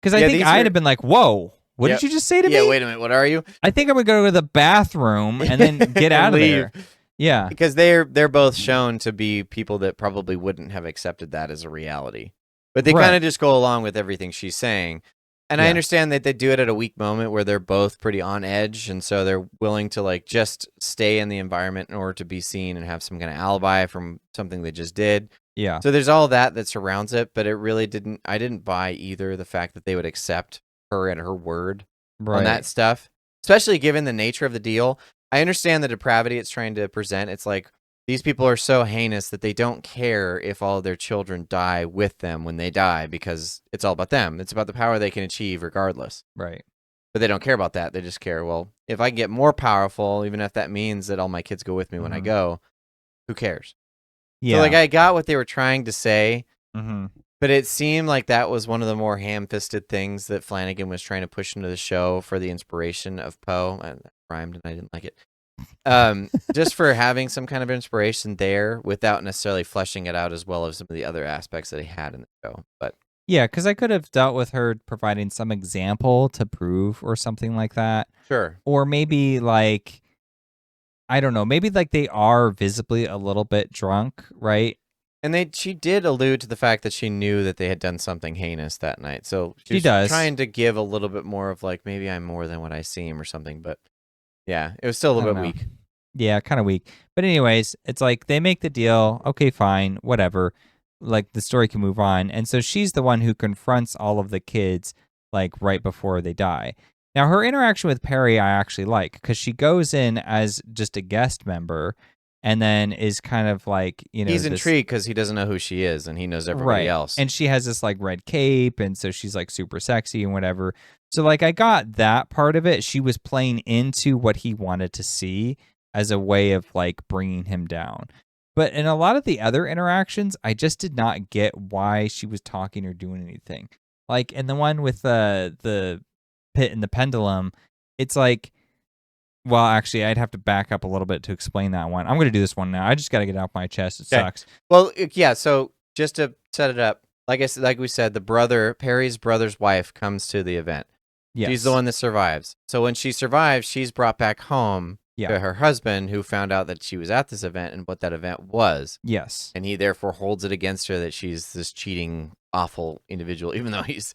Because I think I'd have been like, whoa, what did you just say to me?
Yeah, wait a minute, what are you?
I think I'm going to go to the bathroom and then get out of there. Yeah.
Because they're both shown to be people that probably wouldn't have accepted that as a reality. But they kind of just go along with everything she's saying. And I understand that they do it at a weak moment where they're both pretty on edge, and so they're willing to just stay in the environment in order to be seen and have some kind of alibi from something they just did.
Yeah.
So there's all that surrounds it, but it really I didn't buy either the fact that they would accept her and her word on that stuff, especially given the nature of the deal. I understand the depravity it's trying to present. It's like these people are so heinous that they don't care if all of their children die with them when they die, because it's all about them. It's about the power they can achieve regardless.
Right.
But they don't care about that. They just care, well, if I get more powerful, even if that means that all my kids go with me when I go, who cares?
Yeah.
So I got what they were trying to say,
but
it seemed like that was one of the more ham-fisted things that Flanagan was trying to push into the show for the inspiration of Poe. That rhymed and I didn't like it. Just for having some kind of inspiration there without necessarily fleshing it out as well as some of the other aspects that he had in the show. But
yeah, because I could have dealt with her providing some example to prove or something like that.
Sure.
Or maybe I don't know, maybe they are visibly a little bit drunk, right?
And she did allude to the fact that she knew that they had done something heinous that night. So
she does
trying to give a little bit more of maybe I'm more than what I seem or something. But yeah, it was still a little bit weak.
Yeah, kind of weak. But anyways, it's they make the deal. Okay, fine, whatever. The story can move on. And so she's the one who confronts all of the kids right before they die. Now, her interaction with Perry I actually like, because she goes in as just a guest member and then is kind of
he's intrigued because he doesn't know who she is and he knows everybody else.
And she has this red cape, and so she's super sexy and whatever. So I got that part of it. She was playing into what he wanted to see as a way of bringing him down. But in a lot of the other interactions, I just did not get why she was talking or doing anything. In the one with the pit and the pendulum, it's well, actually, I'd have to back up a little bit to explain that one. I'm going to do this one now. I just got to get it off my chest. It sucks.
Well, yeah, so just to set it up, like we said, Perry's brother's wife comes to the event. Yes. She's the one that survives. So when she survives, she's brought back home to her husband, who found out that she was at this event and what that event was.
Yes.
And he therefore holds it against her that she's this cheating, awful individual, even though he's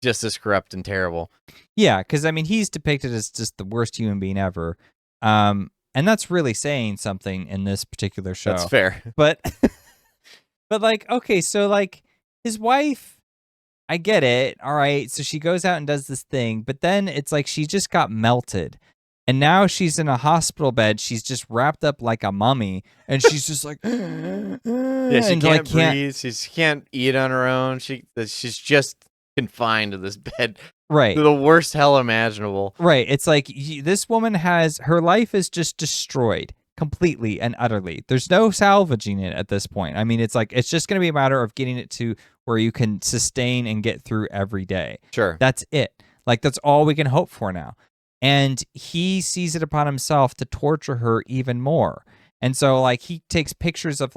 just as corrupt and terrible.
Yeah, because he's depicted as just the worst human being ever. And that's really saying something in this particular show.
That's fair.
But okay, so his wife, I get it. All right. So she goes out and does this thing, but then it's she just got melted. And now she's in a hospital bed. She's just wrapped up like a mummy, and she's just
yeah, she can't breathe. She can't eat on her own. She's just confined to this bed.
Right.
To the worst hell imaginable.
Right. It's this woman her life is just destroyed completely and utterly. There's no salvaging it at this point. It's just going to be a matter of getting it to where you can sustain and get through every day.
Sure.
That's it. That's all we can hope for now. And he sees it upon himself to torture her even more. And so he takes pictures of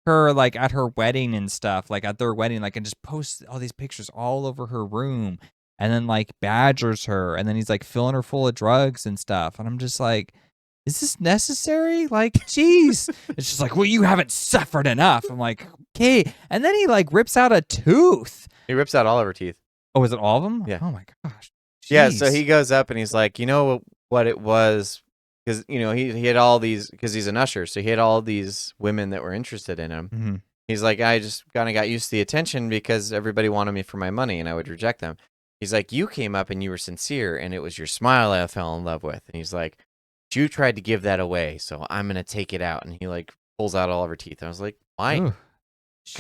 her at her wedding and stuff, at their wedding, and just posts all these pictures all over her room, and then badgers her, and then he's filling her full of drugs and stuff. And I'm just is this necessary? Like, jeez. It's just like, well, you haven't suffered enough. I'm like, okay. And then he like rips out a tooth.
He rips out all of her teeth.
Oh, was it all of them?
Yeah.
Oh my gosh. Jeez.
Yeah, so he goes up and he's like, you know what it was? Because, you know, he had all these, because he's an usher, so he had all these women that were interested in him.
Mm-hmm.
He's like, I just kind of got used to the attention because everybody wanted me for my money and I would reject them. He's like, you came up and you were sincere and it was your smile I fell in love with. And he's like, you tried to give that away, so I'm going to take it out. And he like pulls out all of her teeth. And I was like, my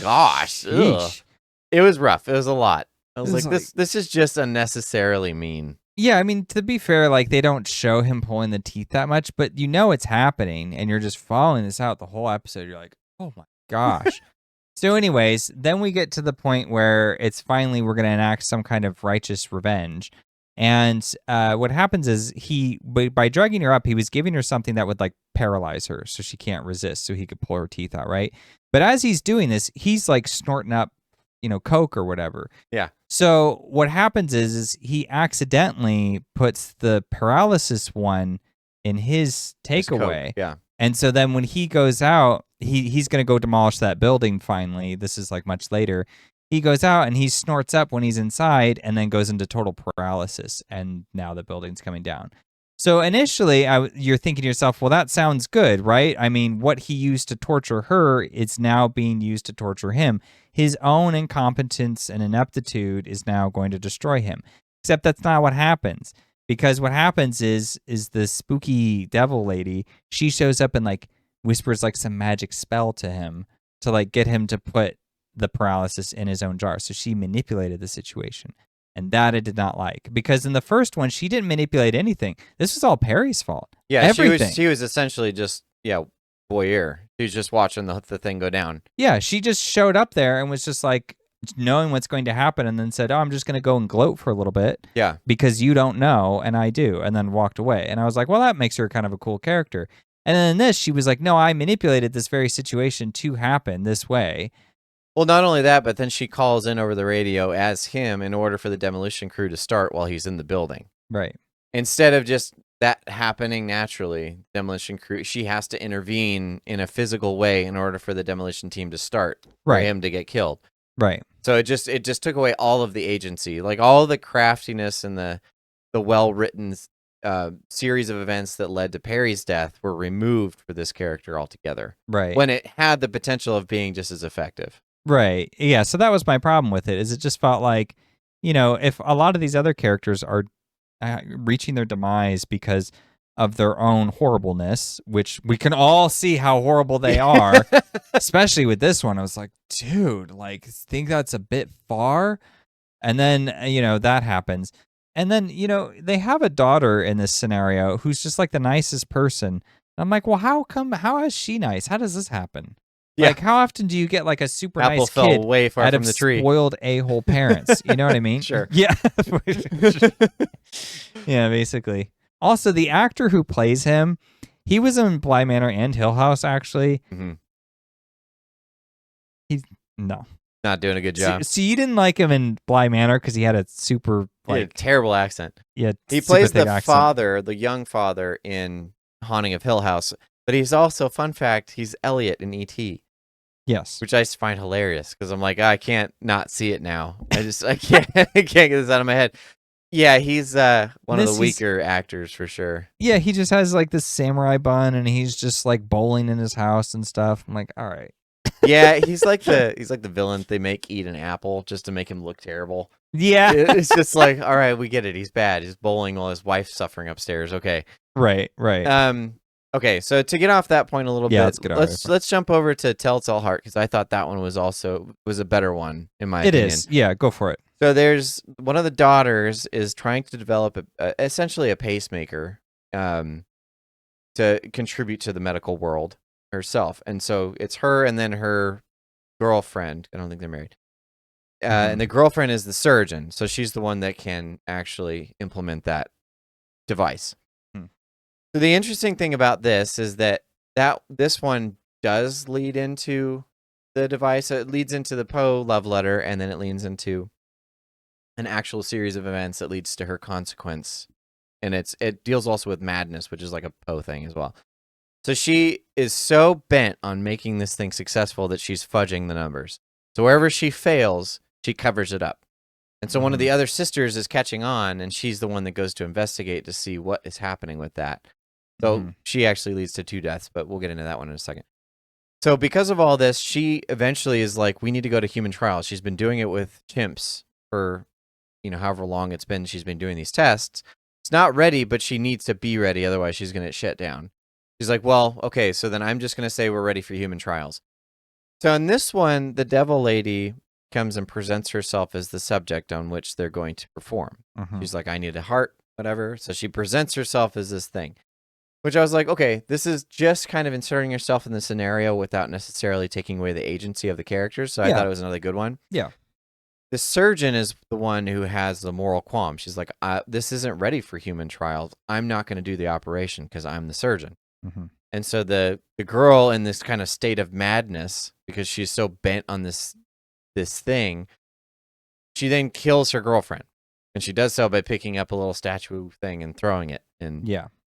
gosh. It was rough. It was a lot. I was like, this is just unnecessarily mean.
Yeah, I mean, to be fair, like they don't show him pulling the teeth that much, but you know it's happening and you're just following this out the whole episode. You're like, oh my gosh. So anyways, then we get to the point where it's finally we're going to enact some kind of righteous revenge. And what happens is by drugging her up, he was giving her something that would like paralyze her so she can't resist so he could pull her teeth out, right? But as he's doing this, he's like snorting up, coke or whatever.
Yeah.
So what happens is he accidentally puts the paralysis one in his takeaway.
Yeah.
And so then when he goes out, he's going to go demolish that building finally. This is like much later. He goes out and he snorts up when he's inside and then goes into total paralysis. And now the building's coming down. So initially, you're thinking to yourself, well, that sounds good, right? I mean, what he used to torture her is now being used to torture him. His own incompetence and ineptitude is now going to destroy him. Except that's not what happens. Because what happens is the spooky devil lady, she shows up and like whispers like some magic spell to him to like get him to put the paralysis in his own jar. So she manipulated the situation. And that I did not like. Because in the first one, she didn't manipulate anything. This was all Perry's fault.
Yeah,
everything.
She was essentially just, voyeur. She was just watching the thing go down.
Yeah, she just showed up there and was just like knowing what's going to happen and then said, oh, I'm just going to go and gloat for a little bit.
Yeah.
Because you don't know and I do. And then walked away. And I was like, well, that makes her kind of a cool character. And then in this, she was like, no, I manipulated this very situation to happen this way.
Well, not only that, but then she calls in over the radio as him in order for the demolition crew to start while he's in the building.
Right.
Instead of just that happening naturally, demolition crew, she has to intervene in a physical way in order for the demolition team to start, for him to get killed.
Right.
So it just took away all of the agency, like all of the craftiness and the well-written series of events that led to Perry's death were removed for this character altogether.
Right.
When it had the potential of being just as effective.
Right. Yeah. So that was my problem with it. Is it just felt like, if a lot of these other characters are reaching their demise because of their own horribleness, which we can all see how horrible they are, especially with this one. I was like, dude, like, think that's a bit far. And then, that happens. And then, they have a daughter in this scenario who's just like the nicest person. I'm like, well, how is she nice? How does this happen?
Yeah.
Like, how often do you get like a super
Apple
nice
fell
kid
way far
out
from
of
the tree.
spoiled a-hole parents? You know what I mean?
Sure.
Yeah. Yeah, basically. Also, the actor who plays him, he was in Bly Manor and Hill House, actually.
Mm-hmm.
No.
Not doing a good job.
So you didn't like him in Bly Manor because he had a super, like...
terrible accent.
Yeah,
he plays the father, the young father in Haunting of Hill House. But he's also, fun fact, he's Elliot in E.T.
Yes.
Which I find hilarious because I'm like, I can't not see it now. I can't get this out of my head. Yeah, he's one of the weaker actors for sure.
Yeah, he just has like this samurai bun and he's just like bowling in his house and stuff. I'm like, all right.
Yeah, he's like the villain they make eat an apple just to make him look terrible.
Yeah.
It's just like, all right, we get it. He's bad. He's bowling while his wife's suffering upstairs. Okay.
Right.
Okay, so to get off that point a little bit, let's jump over to Telltale Heart because I thought that one was a better one in my opinion.
It is, yeah. Go for it.
So there's one of the daughters is trying to develop essentially a pacemaker, to contribute to the medical world herself, and so it's her and then her girlfriend. I don't think they're married, and the girlfriend is the surgeon, so she's the one that can actually implement that device. So the interesting thing about this is that this one does lead into the device. It leads into the Poe love letter, and then it leads into an actual series of events that leads to her consequence and it deals also with madness, which is like a Poe thing as well. So she is so bent on making this thing successful that she's fudging the numbers. So wherever she fails, she covers it up. And so one of the other sisters is catching on, and she's the one that goes to investigate to see what is happening with that. So she actually leads to 2 deaths, but we'll get into that one in a second. So because of all this, she eventually is like, we need to go to human trials. She's been doing it with chimps for, however long it's been she's been doing these tests. It's not ready, but she needs to be ready, otherwise she's going to shut down. She's like, well, okay, so then I'm just going to say we're ready for human trials. So in this one, the devil lady comes and presents herself as the subject on which they're going to perform. She's like, I need a heart, whatever. So she presents herself as this thing, which I was like, okay, this is just kind of inserting yourself in the scenario without necessarily taking away the agency of the characters. So I thought it was another good one.
Yeah.
The surgeon is the one who has the moral qualm. She's like, this isn't ready for human trials. I'm not going to do the operation because I'm the surgeon. And so the girl in this kind of state of madness, because she's so bent on this thing, she then kills her girlfriend. And she does so by picking up a little statue thing and throwing it. And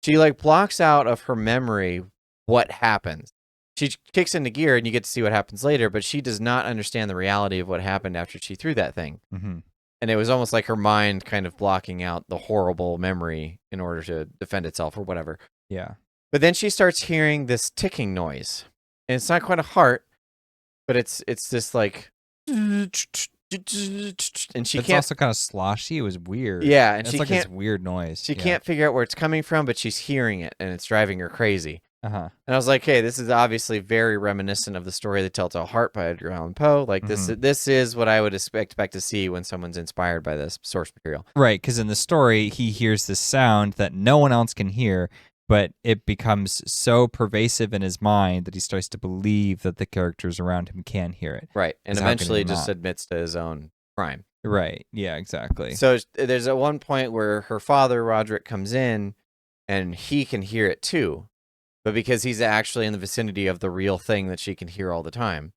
she blocks out of her memory what happens. She kicks into gear and you get to see what happens later, but she does not understand the reality of what happened after she threw that thing. And it was almost like her mind kind of blocking out the horrible memory in order to defend itself or whatever.
Yeah.
But then she starts hearing this ticking noise. And it's not quite a heart, but it's this like... And she
it's
can't...
also kind of sloshy. It was weird.
Yeah, and
it's
she
like
can't...
this weird noise.
She can't figure out where it's coming from, but she's hearing it, and it's driving her crazy.
And
I was like, hey, this is obviously very reminiscent of the story The Telltale Heart by Edgar Allan Poe. Like, this is what I would expect to see when someone's inspired by this source material.
Right, because in the story, he hears this sound that no one else can hear, but it becomes so pervasive in his mind that he starts to believe that the characters around him can hear it.
Right, and eventually just admits to his own crime.
Right, yeah, exactly.
So there's at one point where her father, Roderick, comes in, and he can hear it too. But because he's actually in the vicinity of the real thing that she can hear all the time.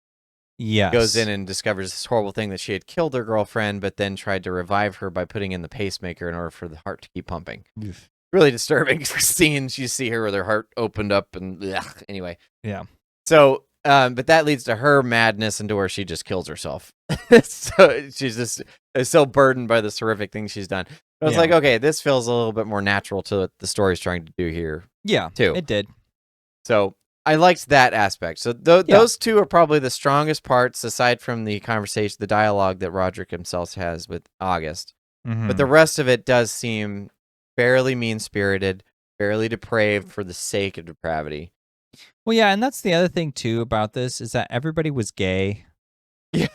He goes in and discovers this horrible thing that she had killed her girlfriend, but then tried to revive her by putting in the pacemaker in order for the heart to keep pumping. Really disturbing scenes. You see her with her heart opened up and anyway.
Yeah.
So, but that leads to her madness into where she just kills herself. So she's just so burdened by this horrific thing she's done. But I was like, okay, this feels a little bit more natural to what the story's trying to do here.
Yeah,
too.
It did.
So I liked that aspect. So those two are probably the strongest parts, aside from the conversation, the dialogue that Roderick himself has with August. But the rest of it does seem fairly mean-spirited, fairly depraved for the sake of depravity.
Well, yeah, and that's the other thing, too, about this, is that everybody was gay.
Yeah.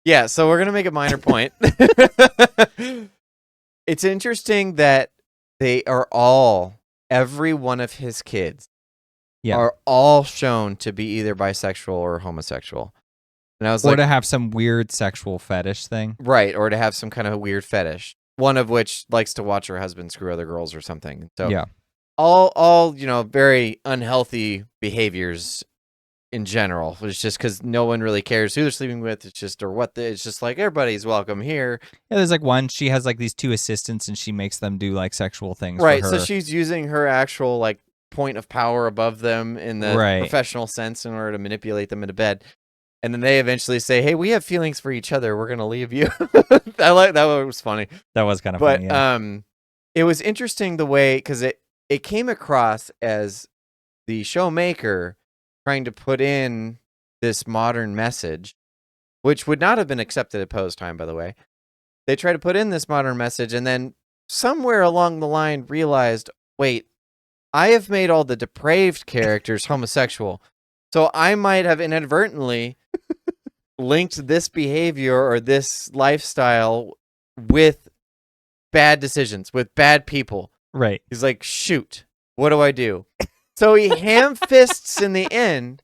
Yeah, so we're going to make a minor point. It's interesting that they are every one of his kids are all shown to be either bisexual or homosexual. And I was
to have some weird sexual fetish thing.
Right, or to have some kind of weird fetish. One of which likes to watch her husband screw other girls or something. So all very unhealthy behaviors in general. It's just because no one really cares who they're sleeping with. It's just it's just like everybody's welcome here.
Yeah, there's one. She has these 2 assistants, and she makes them do sexual things.
Right.
For her.
So she's using her actual point of power above them in the professional sense in order to manipulate them into bed. And then they eventually say, hey, we have feelings for each other. We're going to leave you. I like that. One was funny.
That was kind of funny. Yeah.
It was interesting the way, because it came across as the showmaker trying to put in this modern message, which would not have been accepted at Poe's time, by the way. They tried to put in this modern message and then somewhere along the line realized, wait, I have made all the depraved characters homosexual. So I might have inadvertently linked this behavior or this lifestyle with bad decisions, with bad people.
Right.
He's like, shoot, what do I do? So he ham-fists in the end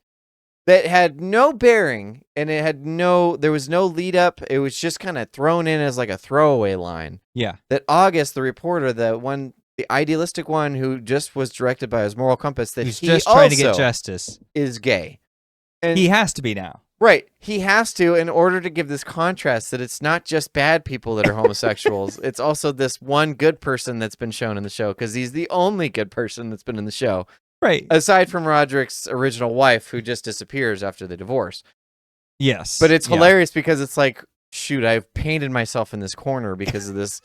that had no bearing, and there was no lead up. It was just kind of thrown in as a throwaway line.
Yeah.
That August, the reporter, the idealistic one who just was directed by his moral compass, that
he's just trying to get justice,
is gay. And
he has to be now.
Right. He has to in order to give this contrast that it's not just bad people that are homosexuals. It's also this one good person that's been shown in the show because he's the only good person that's been in the show.
Right.
Aside from Roderick's original wife who just disappears after the divorce.
Yes.
But it's hilarious because it's like, shoot, I've painted myself in this corner because of this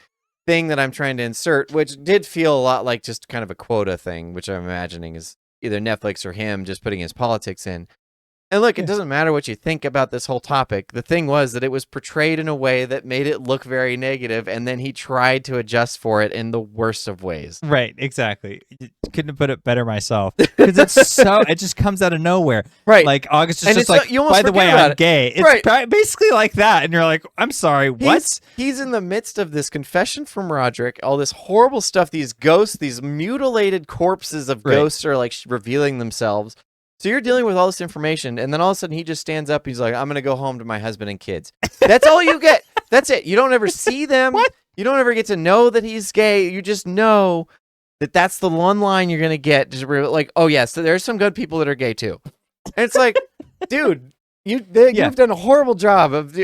thing that I'm trying to insert, which did feel a lot like just kind of a quota thing, which I'm imagining is either Netflix or him just putting his politics in. And look, it doesn't matter what you think about this whole topic. The thing was that it was portrayed in a way that made it look very negative, and then he tried to adjust for it in the worst of ways.
Right, exactly. Couldn't have put it better myself. Because it's so, it just comes out of nowhere.
Right.
Like, August is
and
just like, by the way, I'm gay. It's basically like that. And you're like, I'm sorry, what?
He's in the midst of this confession from Roderick, all this horrible stuff, these ghosts, these mutilated corpses of ghosts are like revealing themselves. So you're dealing with all this information, and then all of a sudden he just stands up. He's like, I'm going to go home to my husband and kids. That's all you get. That's it. You don't ever see them.
What?
You don't ever get to know that he's gay. You just know that that's the one line you're going to get. Just like, oh, yes, so there's some good people that are gay, too. And it's like, dude, you've done a horrible job of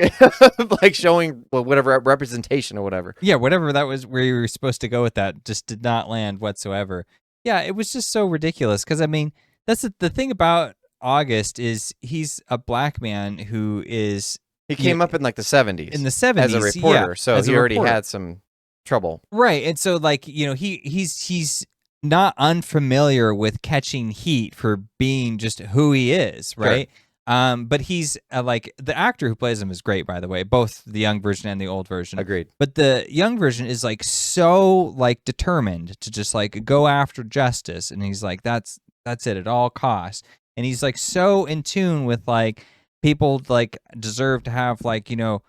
like showing whatever representation or whatever.
Yeah, whatever that was where you were supposed to go with that just did not land whatsoever. Yeah, it was just so ridiculous because, I mean, that's the thing about August is he's a black man who is...
He came up in like the 70s.
In the 70s.
As a reporter, so he already had some trouble.
Right, and so like, you know, he's not unfamiliar with catching heat for being just who he is, right? Sure. But he's like, the actor who plays him is great, by the way, both the young version and the old version.
Agreed.
But the young version is like so like determined to just like go after justice, and he's like, that's it at all costs. And he's like so in tune with like people like deserve to have like, you know,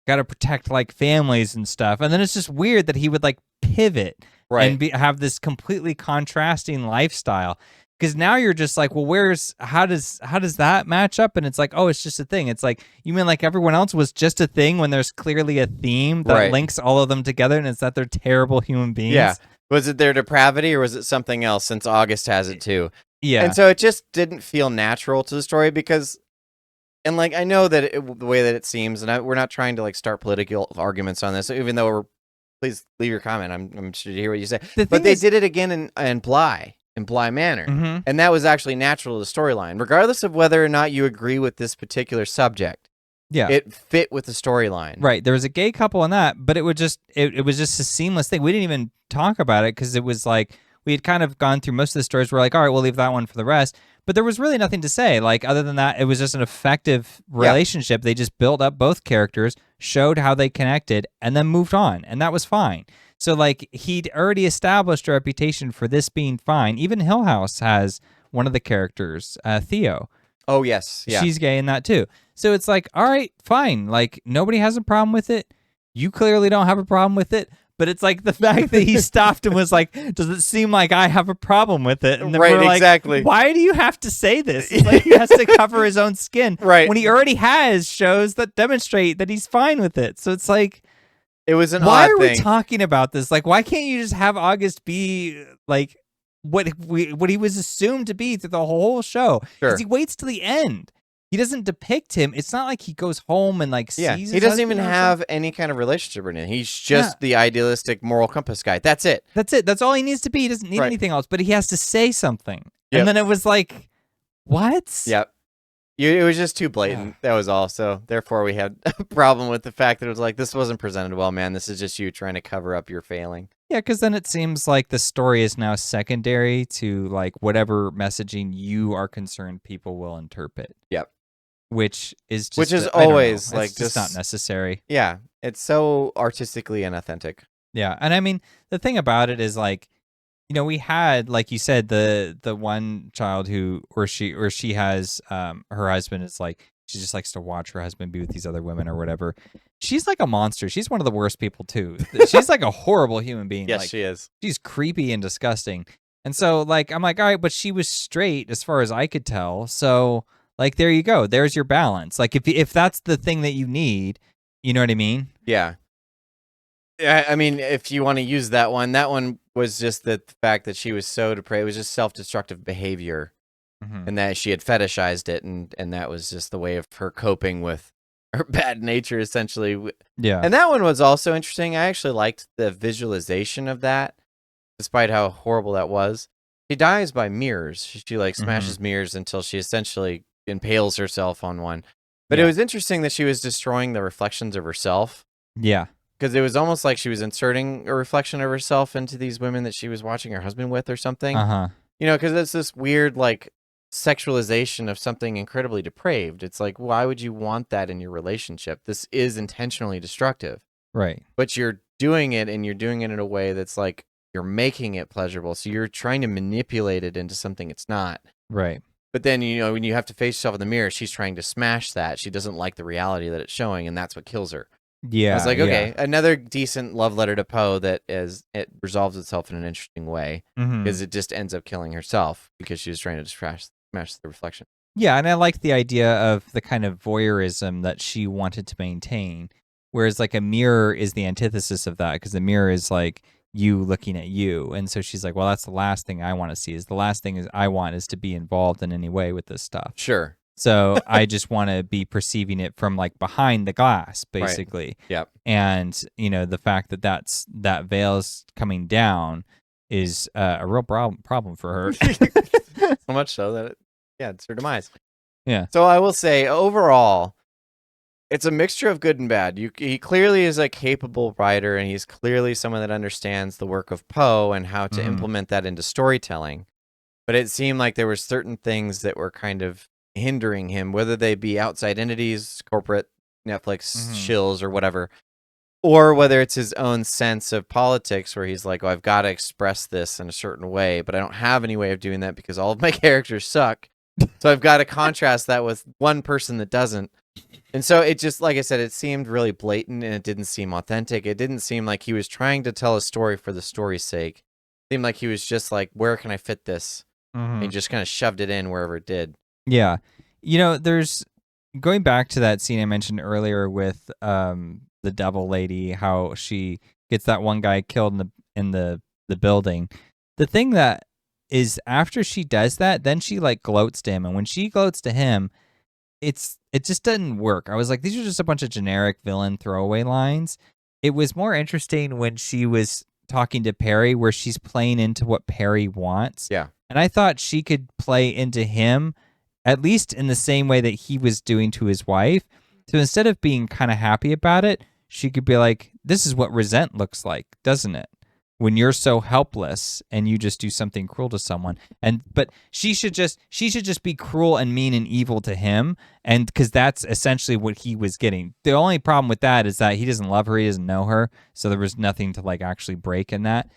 got to protect like families and stuff. And then it's just weird that he would like pivot and have this completely contrasting lifestyle. Because now you're just like, well, how does that match up? And it's like, oh, it's just a thing. It's like, you mean like everyone else was just a thing when there's clearly a theme that links all of them together, and it's that they're terrible human beings?
Yeah. Was it their depravity or was it something else, since August has it too?
Yeah.
And so it just didn't feel natural to the story because, and like, I know that the way that it seems, and we're not trying to like start political arguments on this, even though please leave your comment. I'm interested to hear what you say. But they did it again in Bly Manor. And that was actually natural to the storyline, regardless of whether or not you agree with this particular subject.
Yeah,
it fit with the storyline.
Right. There was a gay couple in that, but it was just a seamless thing. We didn't even talk about it because it was like we had kind of gone through most of the stories. We're like, all right, we'll leave that one for the rest. But there was really nothing to say. Like, other than that, it was just an effective relationship. They just built up both characters, showed how they connected, and then moved on, and that was fine. So like he'd already established a reputation for this being fine. Even Hill House has one of the characters, Theo.
Oh yes, yeah.
She's gay in that too. So it's like, all right, fine. Like, nobody has a problem with it. You clearly don't have a problem with it. But it's like the fact that he stopped and was like, does it seem like I have a problem with it? And then we're like,
exactly.
Why do you have to say this? It's like he has to cover his own skin.
Right.
When he already has shows that demonstrate that he's fine with it. So it's like,
it was an odd
why are
thing.
we talking about this? Like, why can't you just have August be like what he was assumed to be through the whole show? Because he waits till the end. He doesn't depict him. It's not like he goes home and like sees his
he doesn't even
husband
have any kind of relationship with him. He's just the idealistic moral compass guy. That's it.
That's it. That's all he needs to be. He doesn't need anything else, but he has to say something. And then it was like, what?
Yep. It was just too blatant. That was all. So therefore we had a problem with the fact that it was like, this wasn't presented well, man. This is just you trying to cover up your failing.
Yeah, because then it seems like the story is now secondary to like whatever messaging you are concerned people will interpret.
Yep.
Which is
always like
just not necessary.
Yeah, it's so artistically inauthentic.
Yeah, and I mean the thing about it is like, you know, we had, like you said, the one child she has her husband is like, she just likes to watch her husband be with these other women or whatever. She's like a monster. She's one of the worst people too. She's like a horrible human being.
Yes,
like,
she is.
She's creepy and disgusting. And so like I'm like, all right, but she was straight as far as I could tell. So like, there you go. There's your balance. Like, if that's the thing that you need, you know what I mean?
Yeah. I mean, if you want to use that one was just the fact that she was so depraved. It was just self-destructive behavior and that she had fetishized it, and that was just the way of her coping with her bad nature, essentially.
Yeah.
And that one was also interesting. I actually liked the visualization of that, despite how horrible that was. She dies by mirrors. She like smashes mirrors until she essentially impales herself on one. But it was interesting that she was destroying the reflections of herself.
Yeah.
Because it was almost like she was inserting a reflection of herself into these women that she was watching her husband with or something. You know, because it's this weird, like, sexualization of something incredibly depraved. It's like, why would you want that in your relationship? This is intentionally destructive.
Right.
But you're doing it, and you're doing it in a way that's like, you're making it pleasurable. So you're trying to manipulate it into something it's not.
Right.
But then, you know, when you have to face yourself in the mirror, she's trying to smash that. She doesn't like the reality that it's showing, and that's what kills her.
Yeah.
I was like, okay, another decent love letter to Poe that it resolves itself in an interesting way, because it just ends up killing herself because she was trying to smash the reflection.
Yeah, and I like the idea of the kind of voyeurism that she wanted to maintain, whereas like a mirror is the antithesis of that, because the mirror is like you looking at you, and so she's like, well, that's the last thing I want to see. Is the last thing I want is to be involved in any way with this stuff.
Sure.
So I just want to be perceiving it from like behind the glass, basically.
Right. Yep.
And you know, the fact that that veil's coming down is a real problem for her.
So much so that it's her demise.
Yeah.
So I will say, overall, it's a mixture of good and bad. He clearly is a capable writer, and he's clearly someone that understands the work of Poe and how to implement that into storytelling. But it seemed like there were certain things that were kind of hindering him, whether they be outside entities, corporate, Netflix shills, or whatever, or whether it's his own sense of politics where he's like, oh, I've got to express this in a certain way, but I don't have any way of doing that because all of my characters suck. So I've got to contrast that with one person that doesn't. And so it just, like I said, it seemed really blatant, and it didn't seem authentic. It didn't seem like he was trying to tell a story for the story's sake. It seemed like he was just like, where can I fit this? And he just kind of shoved it in wherever it did.
Yeah. You know, there's going back to that scene I mentioned earlier with the devil lady, how she gets that one guy killed in the building. The thing that is, after she does that, then she like gloats to him, and when she gloats to him, it just doesn't work. I was like, these are just a bunch of generic villain throwaway lines. It was more interesting when she was talking to Perry, where she's playing into what Perry wants.
Yeah.
And I thought she could play into him at least in the same way that he was doing to his wife. So instead of being kind of happy about it, she could be like, this is what resent looks like, doesn't it? When you're so helpless and you just do something cruel to someone. But she should just be cruel and mean and evil to him, and because that's essentially what he was getting. The only problem with that is that he doesn't love her, he doesn't know her, so there was nothing to like actually break in that.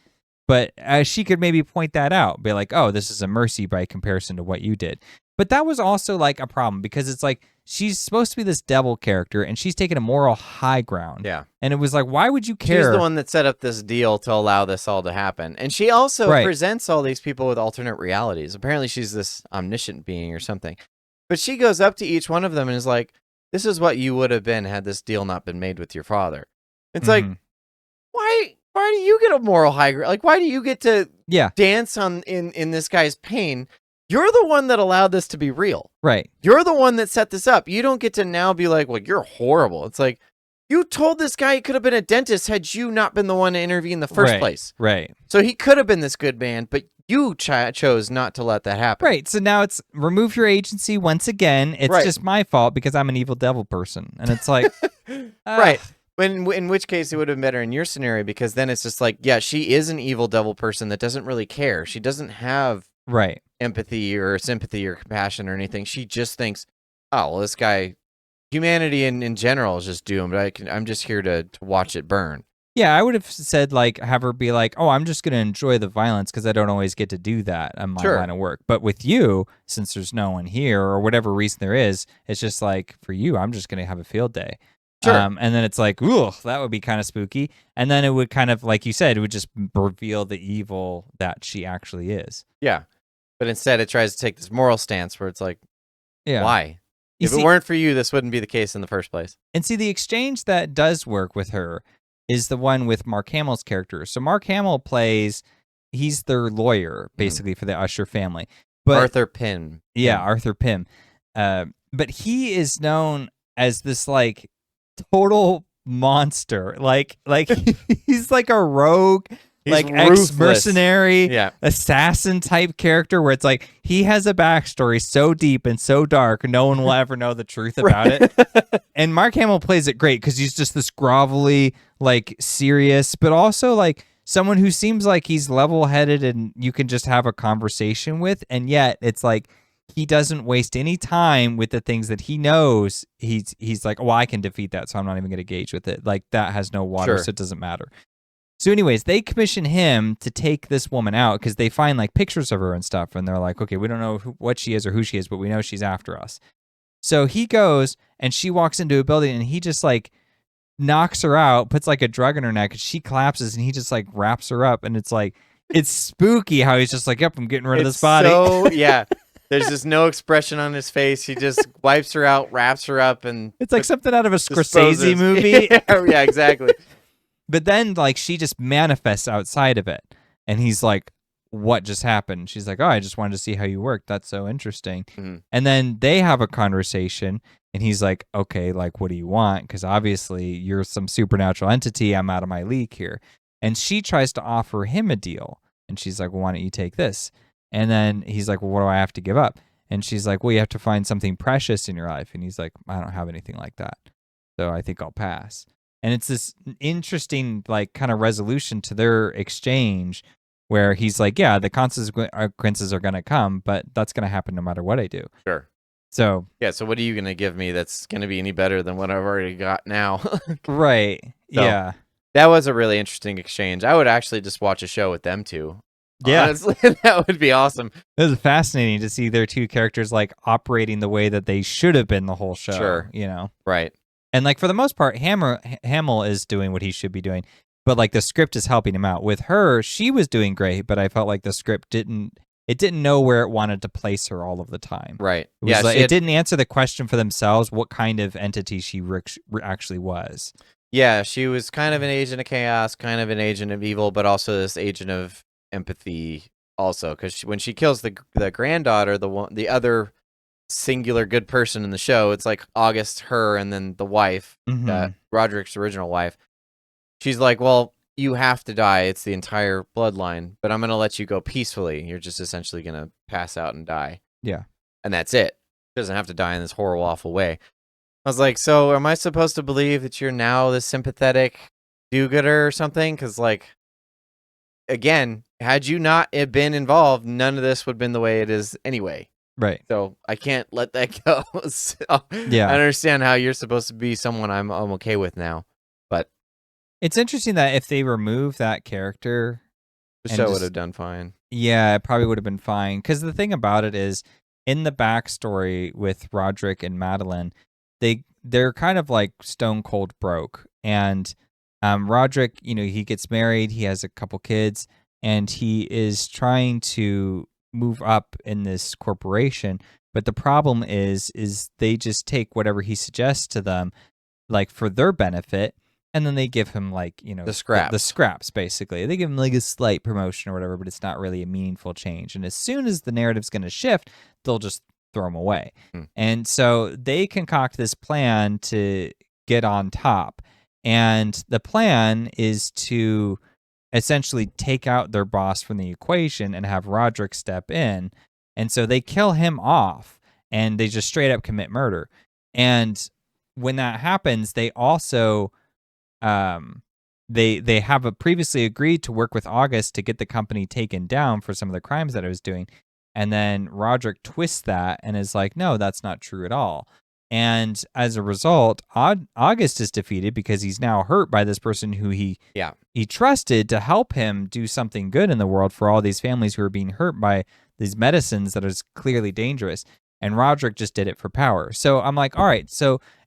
But she could maybe point that out, be like, oh, this is a mercy by comparison to what you did. But that was also like a problem, because it's like she's supposed to be this devil character, and she's taking a moral high ground.
Yeah.
And it was like, why would you care?
She's the one that set up this deal to allow this all to happen. And she also presents all these people with alternate realities. Apparently she's this omniscient being or something. But she goes up to each one of them and is like, this is what you would have been had this deal not been made with your father. It's like, why do you get a moral high ground? Like, why do you get to dance in this guy's pain? You're the one that allowed this to be real.
Right.
You're the one that set this up. You don't get to now be like, well, you're horrible. It's like, you told this guy he could have been a dentist had you not been the one to intervene in the first place.
Right.
So he could have been this good man, but you chose not to let that happen.
Right. So now it's remove your agency once again. It's just my fault because I'm an evil devil person. And it's like...
Right. In which case it would have been better in your scenario, because then it's just like, yeah, she is an evil devil person that doesn't really care. She doesn't have empathy or sympathy or compassion or anything. She just thinks, oh, well, this guy, humanity in general is just doomed. I'm just here to watch it burn.
Yeah, I would have said, like, have her be like, oh, I'm just going to enjoy the violence because I don't always get to do that on my line of work. But with you, since there's no one here or whatever reason there is, it's just like, for you, I'm just going to have a field day.
Sure.
And then it's like, ooh, that would be kind of spooky. And then it would kind of, like you said, it would just reveal the evil that she actually is.
Yeah. But instead, it tries to take this moral stance where it's like, why? If it weren't for you, this wouldn't be the case in the first place.
And see, the exchange that does work with her is the one with Mark Hamill's character. So Mark Hamill he's their lawyer, basically, for the Usher family.
Arthur Pym.
Yeah, Arthur Pym. But he is known as this like total monster. Like he's like a rogue,
He's
like
ruthless.
ex-mercenary,
Yeah.
assassin type character where it's like he has a backstory so deep and so dark no one will ever know the truth about it. And Mark Hamill plays it great because he's just this grovelly, like serious, but also like someone who seems like he's level-headed and you can just have a conversation with, and yet it's like he doesn't waste any time with the things that he knows. He's like, well, I can defeat that, so I'm not even going to engage with it. Like, that has no water,
Sure.
so it doesn't matter. So anyways, they commission him to take this woman out because they find like pictures of her and stuff, and they're like, okay, we don't know what she is or who she is, but we know she's after us. So he goes, and she walks into a building, and he just like knocks her out, puts like a drug in her neck, and she collapses, and he just like wraps her up, and it's like, it's spooky how he's just like, yep, I'm getting rid of this body.
So, yeah. There's just no expression on his face. He just wipes her out, wraps her up, and
it's like something out of a
disposes.
Scorsese movie.
Yeah, exactly.
But then like she just manifests outside of it, and he's like, what just happened? She's like, oh, I just wanted to see how you work. That's so interesting.
Mm-hmm.
And then they have a conversation, and he's like, okay, like, what do you want? Because obviously you're some supernatural entity. I'm out of my league here. And she tries to offer him a deal, and she's like, well, why don't you take this? And then he's like, well, what do I have to give up? And she's like, well, you have to find something precious in your life. And he's like, I don't have anything like that, so I think I'll pass. And it's this interesting, like, kind of resolution to their exchange where he's like, yeah, the consequences are going to come, but that's going to happen no matter what I do.
Sure.
So.
Yeah, so what are you going to give me that's going to be any better than what I've already got now?
Right.
So,
yeah.
That was a really interesting exchange. I would actually just watch a show with them two.
Yeah.
Honestly, that would be awesome.
It was fascinating to see their two characters, like, operating the way that they should have been the whole show.
Sure.
You know?
Right.
And, like, for the most part, Hamill is doing what he should be doing, but, like, the script is helping him out. With her, she was doing great, but I felt like the script didn't know where it wanted to place her all of the time.
Right.
It was like, it didn't answer the question for themselves what kind of entity she actually was.
Yeah, she was kind of an agent of chaos, kind of an agent of evil, but also this agent of empathy also, because when she kills the granddaughter, the other singular good person in the show, it's like August, her, and then the wife, Roderick's original wife. She's like, well, you have to die. It's the entire bloodline, but I'm going to let you go peacefully. You're just essentially going to pass out and die.
Yeah.
And that's it. She doesn't have to die in this horrible, awful way. I was like, so am I supposed to believe that you're now this sympathetic do-gooder or something? Because, like, again, had you not been involved, none of this would have been the way it is anyway.
Right.
So I can't let that go. So
yeah.
I understand how you're supposed to be someone I'm okay with now. But
it's interesting that if they remove that character,
the show would have done fine.
Yeah, it probably would have been fine. Because the thing about it is, in the backstory with Roderick and Madeline, they're kind of like stone cold broke. And Roderick, he gets married, he has a couple kids, and he is trying to move up in this corporation. But the problem is they just take whatever he suggests to them, like, for their benefit, and then they give him, like,
the scraps.
The scraps, basically. They give him like a slight promotion or whatever, but it's not really a meaningful change. And as soon as the narrative's going to shift, they'll just throw him away. And so they concoct this plan to get on top. And the plan is to essentially take out their boss from the equation and have Roderick step in. And so they kill him off, and they just straight up commit murder. And when that happens, they also they have previously agreed to work with August to get the company taken down for some of the crimes that it was doing. And then Roderick twists that and is like, no, that's not true at all. And as a result, August is defeated because he's now hurt by this person who he trusted to help him do something good in the world for all these families who are being hurt by these medicines that is clearly dangerous. And Roderick just did it for power. So I'm like, all right,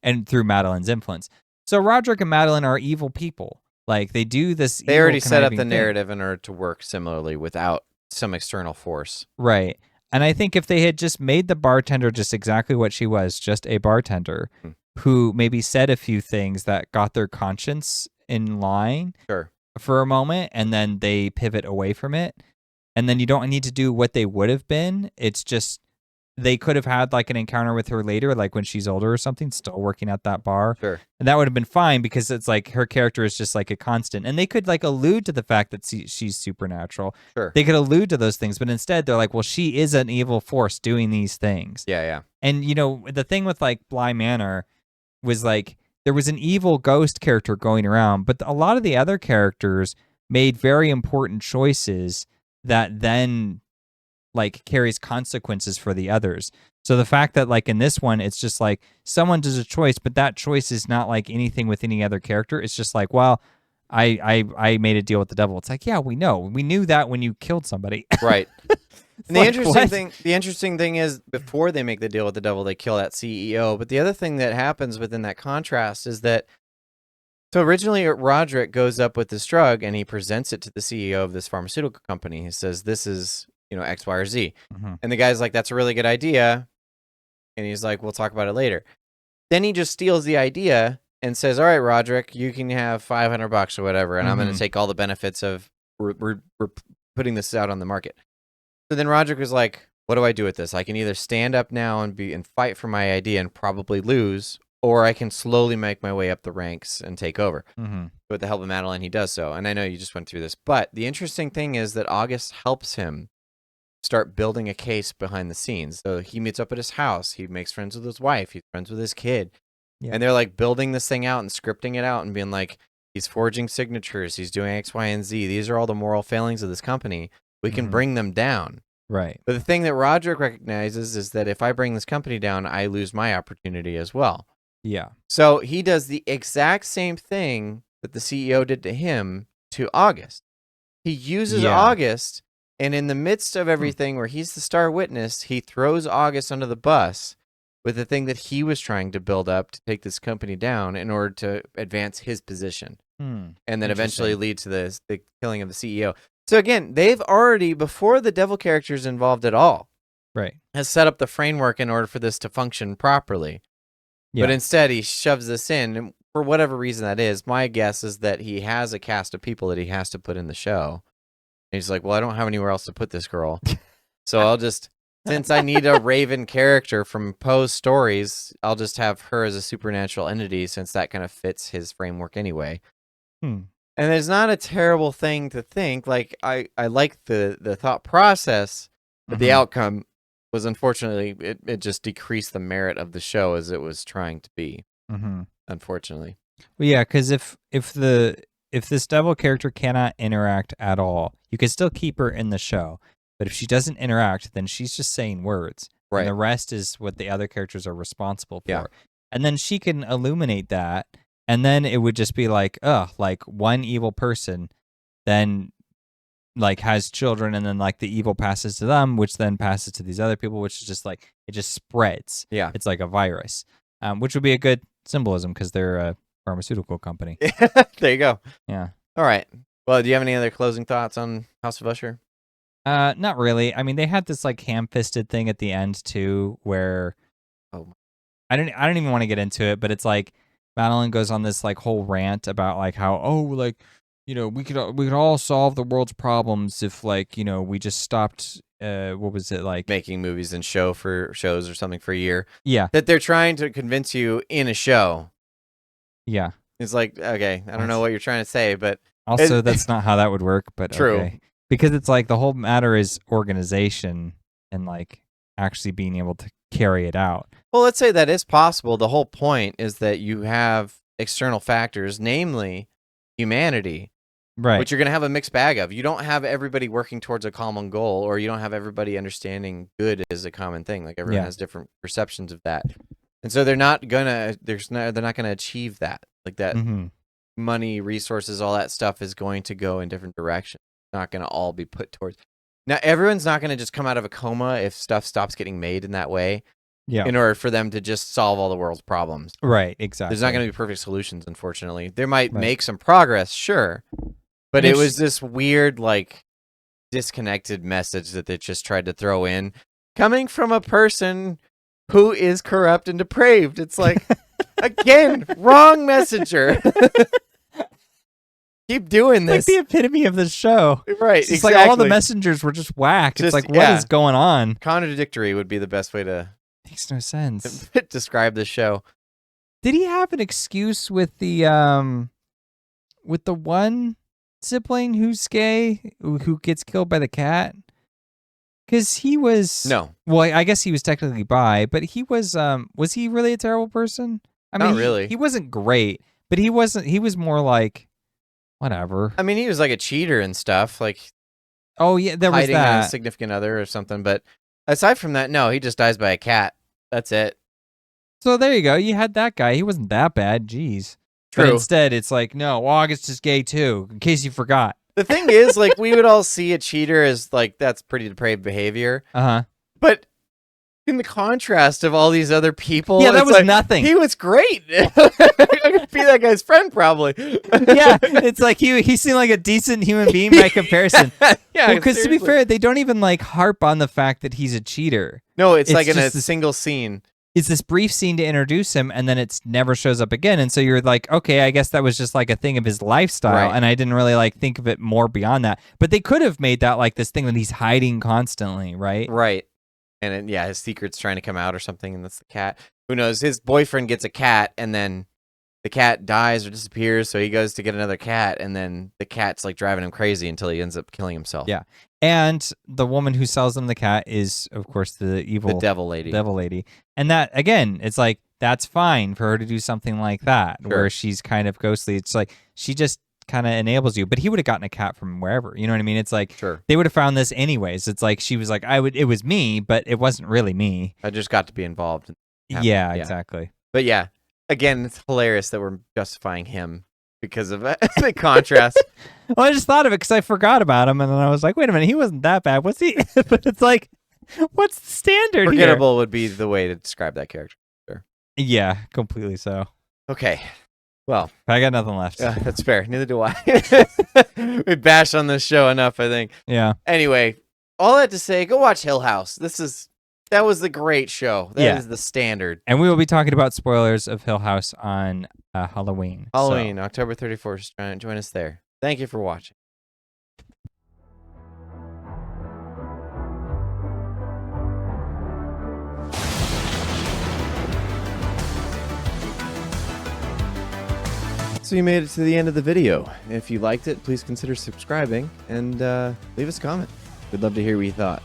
and through Madeline's influence. So Roderick and Madeline are evil people. Like, they do this.
They already set up the narrative in order to work similarly without some external force.
Right. And I think if they had just made the bartender just exactly what she was, just a bartender who maybe said a few things that got their conscience in line for a moment, and then they pivot away from it, and then you don't need to do what they would have been. It's just they could have had like an encounter with her later, like when she's older or something, still working at that bar.
Sure.
And that would have been fine because it's like her character is just like a constant. And they could like allude to the fact that she's supernatural.
Sure.
They could allude to those things, but instead they're like, well, she is an evil force doing these things.
Yeah.
And, the thing with like Bly Manor was like there was an evil ghost character going around, but a lot of the other characters made very important choices that then like carries consequences for the others. So the fact that like in this one, it's just like someone does a choice, but that choice is not like anything with any other character. It's just like, well, I made a deal with the devil. It's like, yeah, we knew that when you killed somebody.
Right. And
like,
the interesting thing is before they make the deal with the devil, they kill that CEO. But the other thing that happens within that contrast is that so originally Roderick goes up with this drug and he presents it to the CEO of this pharmaceutical company. He says, this is, X, Y, or Z.
Mm-hmm.
And the guy's like, that's a really good idea. And he's like, we'll talk about it later. Then he just steals the idea and says, all right, Roderick, you can have $500 or whatever. And I'm going to take all the benefits of we're putting this out on the market. So then Roderick was like, what do I do with this? I can either stand up now and fight for my idea and probably lose, or I can slowly make my way up the ranks and take over.
Mm-hmm.
With the help of Madeline, he does so. And I know you just went through this. But the interesting thing is that August helps him start building a case behind the scenes. So he meets up at his house. He makes friends with his wife. He's friends with his kid. Yeah. And they're like building this thing out and scripting it out and being like, he's forging signatures. He's doing X, Y, and Z. These are all the moral failings of this company. We can bring them down.
Right.
But the thing that Roderick recognizes is that if I bring this company down, I lose my opportunity as well.
Yeah.
So he does the exact same thing that the CEO did to him to August. He uses August, and in the midst of everything where he's the star witness, he throws August under the bus with the thing that he was trying to build up to take this company down in order to advance his position. And then eventually lead to the killing of the CEO. So again, they've already, before the devil character is involved at all,
right,
has set up the framework in order for this to function properly. Yeah. But instead, he shoves this in, and for whatever reason that is, my guess is that he has a cast of people that he has to put in the show. And he's like, well, I don't have anywhere else to put this girl. So I'll just, since I need a Raven character from Poe's stories, I'll just have her as a supernatural entity since that kind of fits his framework anyway. And it's not a terrible thing to think. Like, I like the thought process, but the outcome was unfortunately, it just decreased the merit of the show as it was trying to be, unfortunately.
Well, yeah, because if this devil character cannot interact at all, you can still keep her in the show. But if she doesn't interact, then she's just saying words. Right. And the rest is what the other characters are responsible for. Yeah. And then she can illuminate that. And then it would just be like, like one evil person then like has children, and then like the evil passes to them, which then passes to these other people, which is just like, it just spreads. Yeah. It's like a virus, which would be a good symbolism because they're a pharmaceutical company.
There you go.
Yeah.
All right. Well, do you have any other closing thoughts on House of Usher?
Not really. I mean, they had this like ham-fisted thing at the end too, where I don't even want to get into it, but it's like Madeline goes on this like whole rant about like how we could all solve the world's problems if like we just stopped what was it, like
making movies and shows or something for a year.
Yeah,
that they're trying to convince you in a show.
Yeah,
it's like, okay, I don't know what you're trying to say, but
also that's not how that would work. But
true.
Okay. Because it's like the whole matter is organization and like actually being able to carry it out.
Well, let's say that is possible. The whole point is that you have external factors, namely humanity,
right?
Which you're going to have a mixed bag of. You don't have everybody working towards a common goal, or you don't have everybody understanding good as a common thing. Like everyone has different perceptions of that, and so they're not gonna achieve that. Like that, money, resources, all that stuff is going to go in different directions. Not going to all be put towards. Now, everyone's not going to just come out of a coma if stuff stops getting made in that way. Yeah. In order for them to just solve all the world's problems.
Right, exactly.
There's not going to be perfect solutions, unfortunately. There might make some progress, sure. But it was this weird, like, disconnected message that they just tried to throw in, coming from a person who is corrupt and depraved. It's like, again, wrong messenger. keep doing
Like
this.
the epitome of the show.
Right,
It's
exactly.
like all the messengers were just whack. It's like, what is going on?
Contradictory would be the best way to
Makes no sense.
describe this show.
Did he have an excuse with the one sibling who's gay who gets killed by the cat? Because he was Well, I guess he was technically bi, but he was he really a terrible person? I mean,
Not really.
He wasn't great, but he wasn't. He was more like whatever.
I mean, he was like a cheater and stuff, like
oh yeah, there was
hiding a
that
significant other or something. But aside from that, no, he just dies by a cat. That's it.
So there you go. You had that guy. He wasn't that bad. Jeez.
True.
But instead, it's like, no, August is gay too, in case you forgot.
The thing is, like, we would all see a cheater as like that's pretty depraved behavior. But in the contrast of all these other people,
yeah, that was
like,
nothing.
He was great. I could be that guy's friend, probably.
Yeah, it's like he seemed like a decent human being by comparison.
Yeah,
because to be fair, they don't even like harp on the fact that he's a cheater.
No, it's like in a single scene.
It's this brief scene to introduce him, and then it never shows up again. And so you're like, okay, I guess that was just like a thing of his lifestyle, and I didn't really like think of it more beyond that. But they could have made that like this thing that he's hiding constantly, right?
Right. And then, his secret's trying to come out or something, and that's the cat. Who knows? His boyfriend gets a cat, and then the cat dies or disappears, so he goes to get another cat, and then the cat's like driving him crazy until he ends up killing himself.
Yeah. And the woman who sells them the cat is, of course, the devil lady. And that, again, it's like, that's fine for her to do something like that, where she's kind of ghostly. It's like, she just kind of enables you. But he would have gotten a cat from wherever. You know what I mean? It's like, they would have found this anyways. It's like, she was like, it was me, but it wasn't really me.
I just got to be involved.
Yeah, exactly.
But yeah, again, it's hilarious that we're justifying him because of the contrast.
Well, I just thought of it because I forgot about him, and then I was like, wait a minute, he wasn't that bad. What's he? But it's like, what's the standard
Forgettable
here?
would be the way to describe that character. Sure.
Yeah, completely so.
Okay. Well,
I got nothing left.
That's fair. Neither do I. We bashed on this show enough, I think.
Yeah.
Anyway, all that to say, go watch Hill House. That was the great show. That is the standard.
And we will be talking about spoilers of Hill House on Halloween.
October 31st. Join us there. Thank you for watching. So you made it to the end of the video. If you liked it, please consider subscribing and leave us a comment. We'd love to hear what you thought.